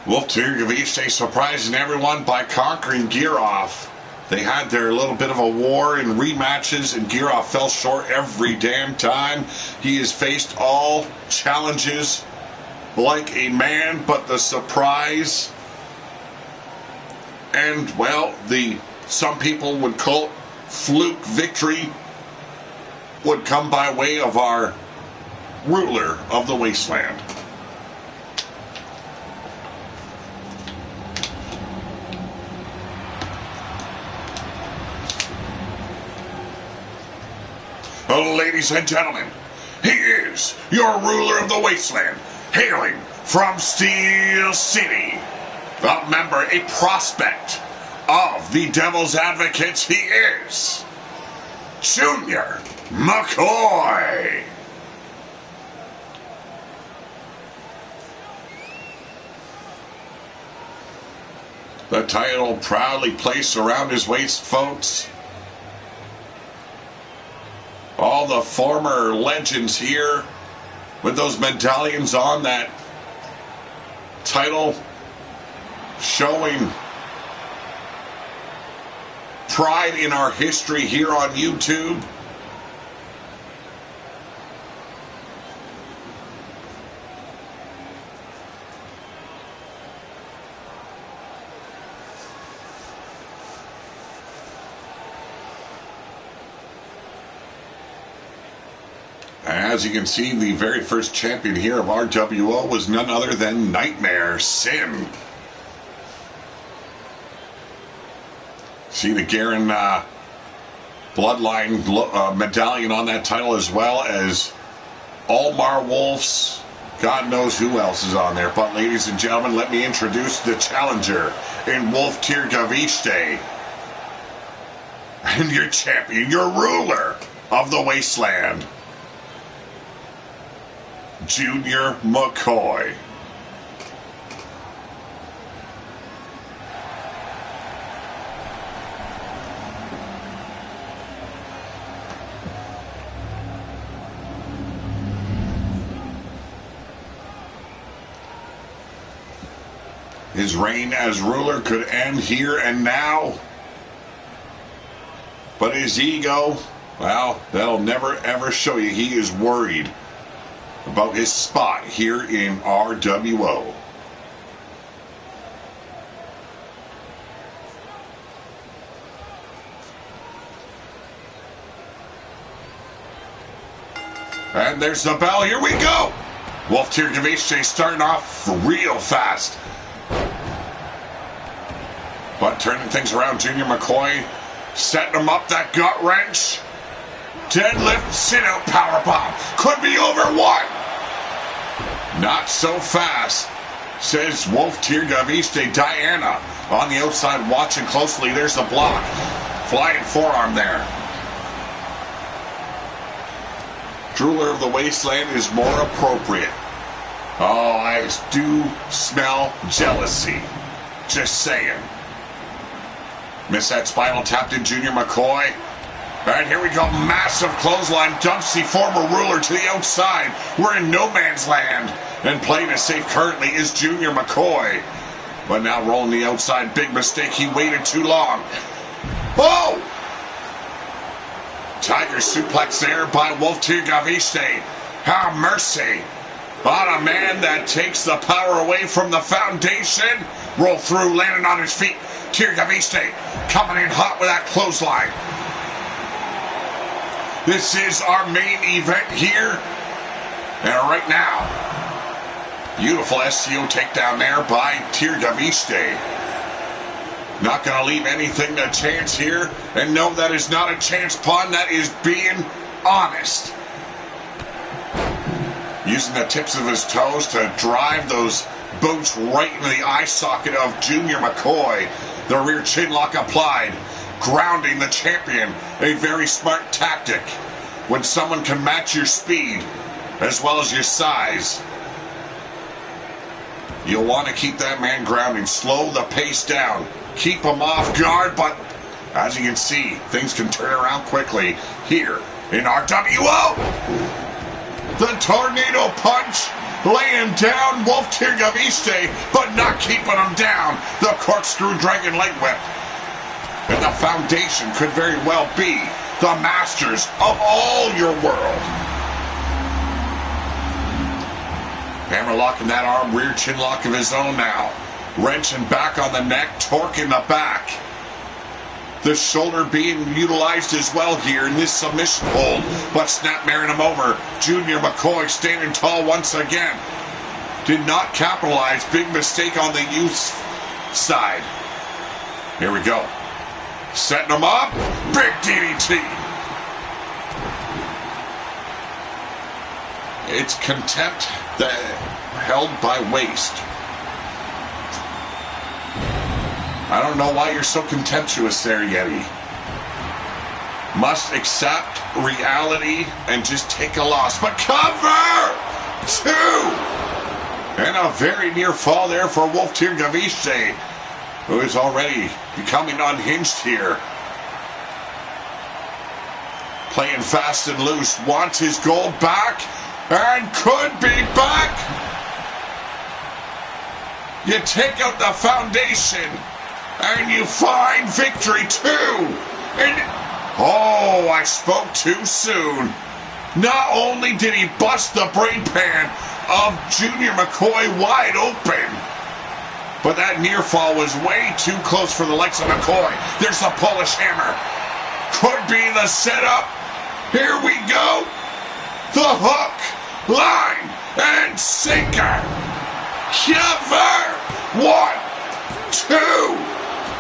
Wolf Tirgavishte surprising everyone by conquering Girov. They had their little bit of a war in rematches, and Girov fell short every damn time. He has faced all challenges like a man, but the surprise, and well, some people would call it fluke victory, would come by way of our Ruler of the Wasteland. Oh, ladies and gentlemen, he is your Ruler of the Wasteland, hailing from Steel City, a member, a prospect of the Devil's Advocates. He is Junior McCoy. The title proudly placed around his waist, folks. All the former legends here with those medallions on that title, showing pride in our history here on YouTube. As you can see, the very first champion here of RWO was none other than Nightmare Sin. See the Garen bloodline medallion on that title, as well as Almar Wolf's. God knows who else is on there. But ladies and gentlemen, let me introduce the challenger in Wolf Tirgavishte. And your champion, your Ruler of the Wasteland, Junior McCoy. His reign as ruler could end here and now, but his ego, well, that'll never ever show you he is worried about his spot here in RWO. And there's the bell. Here we go. Wolf Tirgavishte starting off real fast, but turning things around. Junior McCoy setting him up. That gut wrench. Deadlift, sit-out powerbomb. Could be over one. Not so fast, says Wolf Tirgavishte. Diana on the outside watching closely. There's the block. Flying forearm there. Ruler of the Wasteland is more appropriate. Oh, I do smell jealousy. Just saying. Miss that spinal tap to Junior McCoy. And here we go. Massive clothesline. Dumps the former ruler to the outside. We're in no man's land. And playing it safe currently is Junior McCoy. But now rolling the outside. Big mistake. He waited too long. Oh! Tiger suplex there by Wolf Tirgaviste. Have mercy on a man that takes the power away from the foundation. Roll through, landing on his feet. Tirgaviste coming in hot with that clothesline. This is our main event here. And right now, beautiful SCO takedown there by Tirgaviste. Not going to leave anything to chance here. And no, that is not a chance pun. That is being honest. Using the tips of his toes to drive those boots right into the eye socket of Junior McCoy. The rear chin lock applied. Grounding the champion. A very smart tactic. When someone can match your speed as well as your size, you'll want to keep that man grounding. Slow the pace down. Keep him off guard, but as you can see, things can turn around quickly here in RWO. The tornado punch laying down Wolf Tirgaviste, but not keeping him down. The corkscrew dragon leg whip. And the foundation could very well be the masters of all your world. Hammer locking that arm, rear chin lock of his own now. Wrenching back on the neck, torque in the back. The shoulder being utilized as well here in this submission hold, but snapmaring him over. Junior McCoy standing tall once again. Did not capitalize. Big mistake on the youth's side. Here we go. Setting him up. Big DDT. It's contempt that held by waist. I don't know why you're so contemptuous there, Yeti. Must accept reality and just take a loss. But cover! 2! And a very near fall there for Wolf Tirgaviste, who is already becoming unhinged here. Playing fast and loose. Wants his gold back. And could be back. You take out the foundation. And you find victory too. And oh, I spoke too soon. Not only did he bust the brain pan of Junior McCoy wide open, but that near fall was way too close for the likes of McCoy. There's the Polish hammer. Could be the setup. Here we go. The hook, line, and sinker. Cover. 1, 2.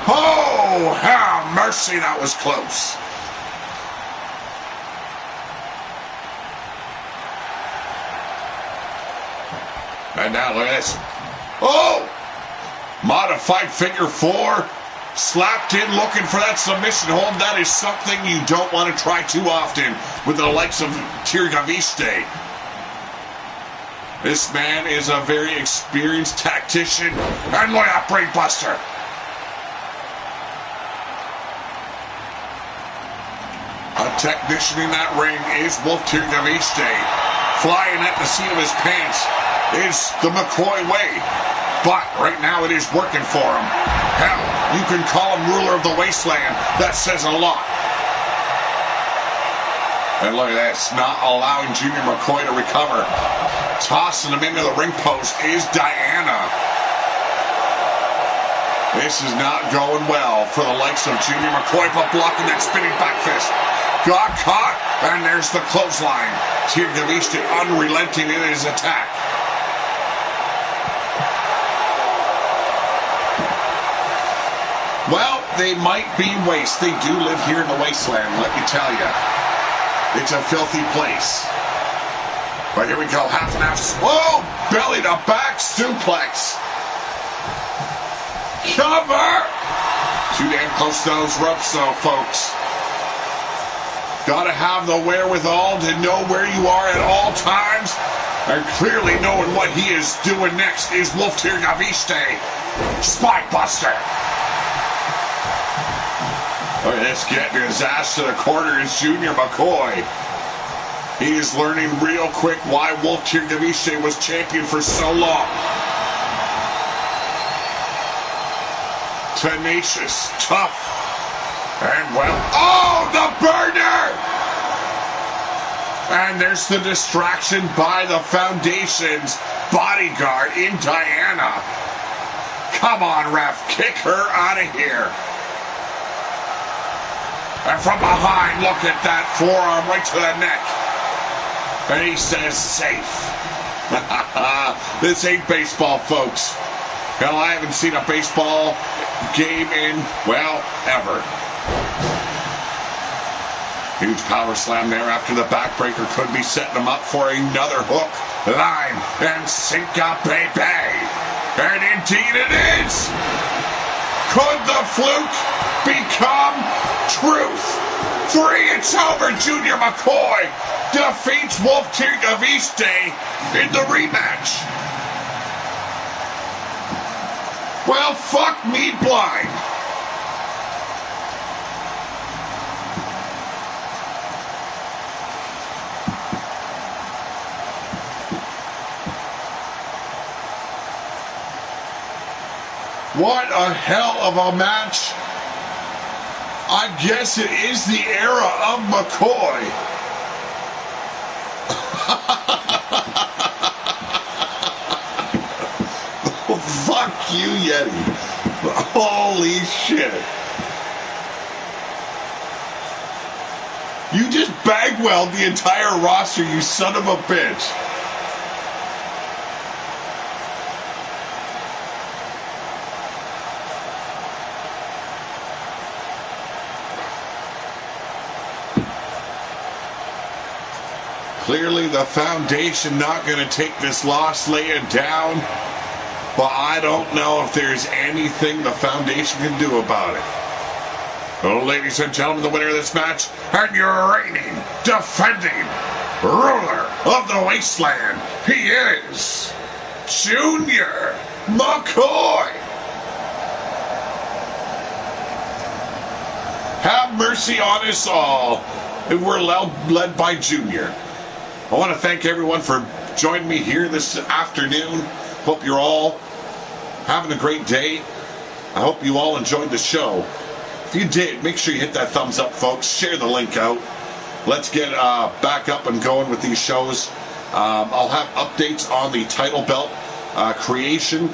Oh, how mercy, that was close. And now look at this. Oh! Modified figure 4. Slapped in, looking for that submission hold. That is something you don't want to try too often with the likes of Tirgaviste. This man is a very experienced tactician. And look at that brain buster. A technician in that ring is Wolf Tirgaviste. Flying at the seat of his pants is the McCoy way. But right now it is working for him. Hell, you can call him ruler of the wasteland. That says a lot. And look at this, not allowing Junior McCoy to recover. Tossing him into the ring post is Diana. This is not going well for the likes of Junior McCoy, but blocking that spinning back fist. Got caught, and there's the clothesline. Tirgaviste unrelenting in his attack. Well, they might be waste. They do live here in the wasteland, let me tell you. It's a filthy place. But here we go, half and half. Whoa! Belly to back suplex. Cover! Too damn close to those ropes, though, folks. Gotta have the wherewithal to know where you are at all times. And clearly knowing what he is doing next is Wolf Tirgaviste. Spine buster. Look at this, getting his ass to the corner is Junior McCoy. He's learning real quick why Wolfgang Gaviche was champion for so long. Tenacious, tough, and well, oh, the burner! And there's the distraction by the Foundation's bodyguard in Diana. Come on, ref, kick her out of here. And from behind, look at that forearm right to the neck. And he says, safe. This ain't baseball, folks. Hell, I haven't seen a baseball game in, well, ever. Huge power slam there after the backbreaker. Could be setting him up for another hook, line, and sinker, baby. And indeed it is. Could the fluke become truth? 3, it's over. Junior McCoy defeats Wolfgang Gaviche in the rematch. Well, fuck me blind. What a hell of a match. I guess it is the era of McCoy. Fuck you, Yeti. Holy shit. You just bagwelled the entire roster, you son of a bitch. Clearly the Foundation not going to take this loss, lay it down. But I don't know if there's anything the Foundation can do about it. Well, ladies and gentlemen, the winner of this match, and your reigning, defending ruler of the wasteland, he is Junior McCoy. Have mercy on us all. We're led by Junior. I want to thank everyone for joining me here this afternoon. Hope you're all having a great day. I hope you all enjoyed the show. If you did, make sure you hit that thumbs up, folks. Share the link out. Let's get back up and going with these shows. I'll have updates on the title belt creation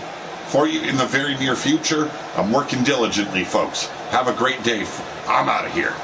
for you in the very near future. I'm working diligently, folks. Have a great day. I'm out of here.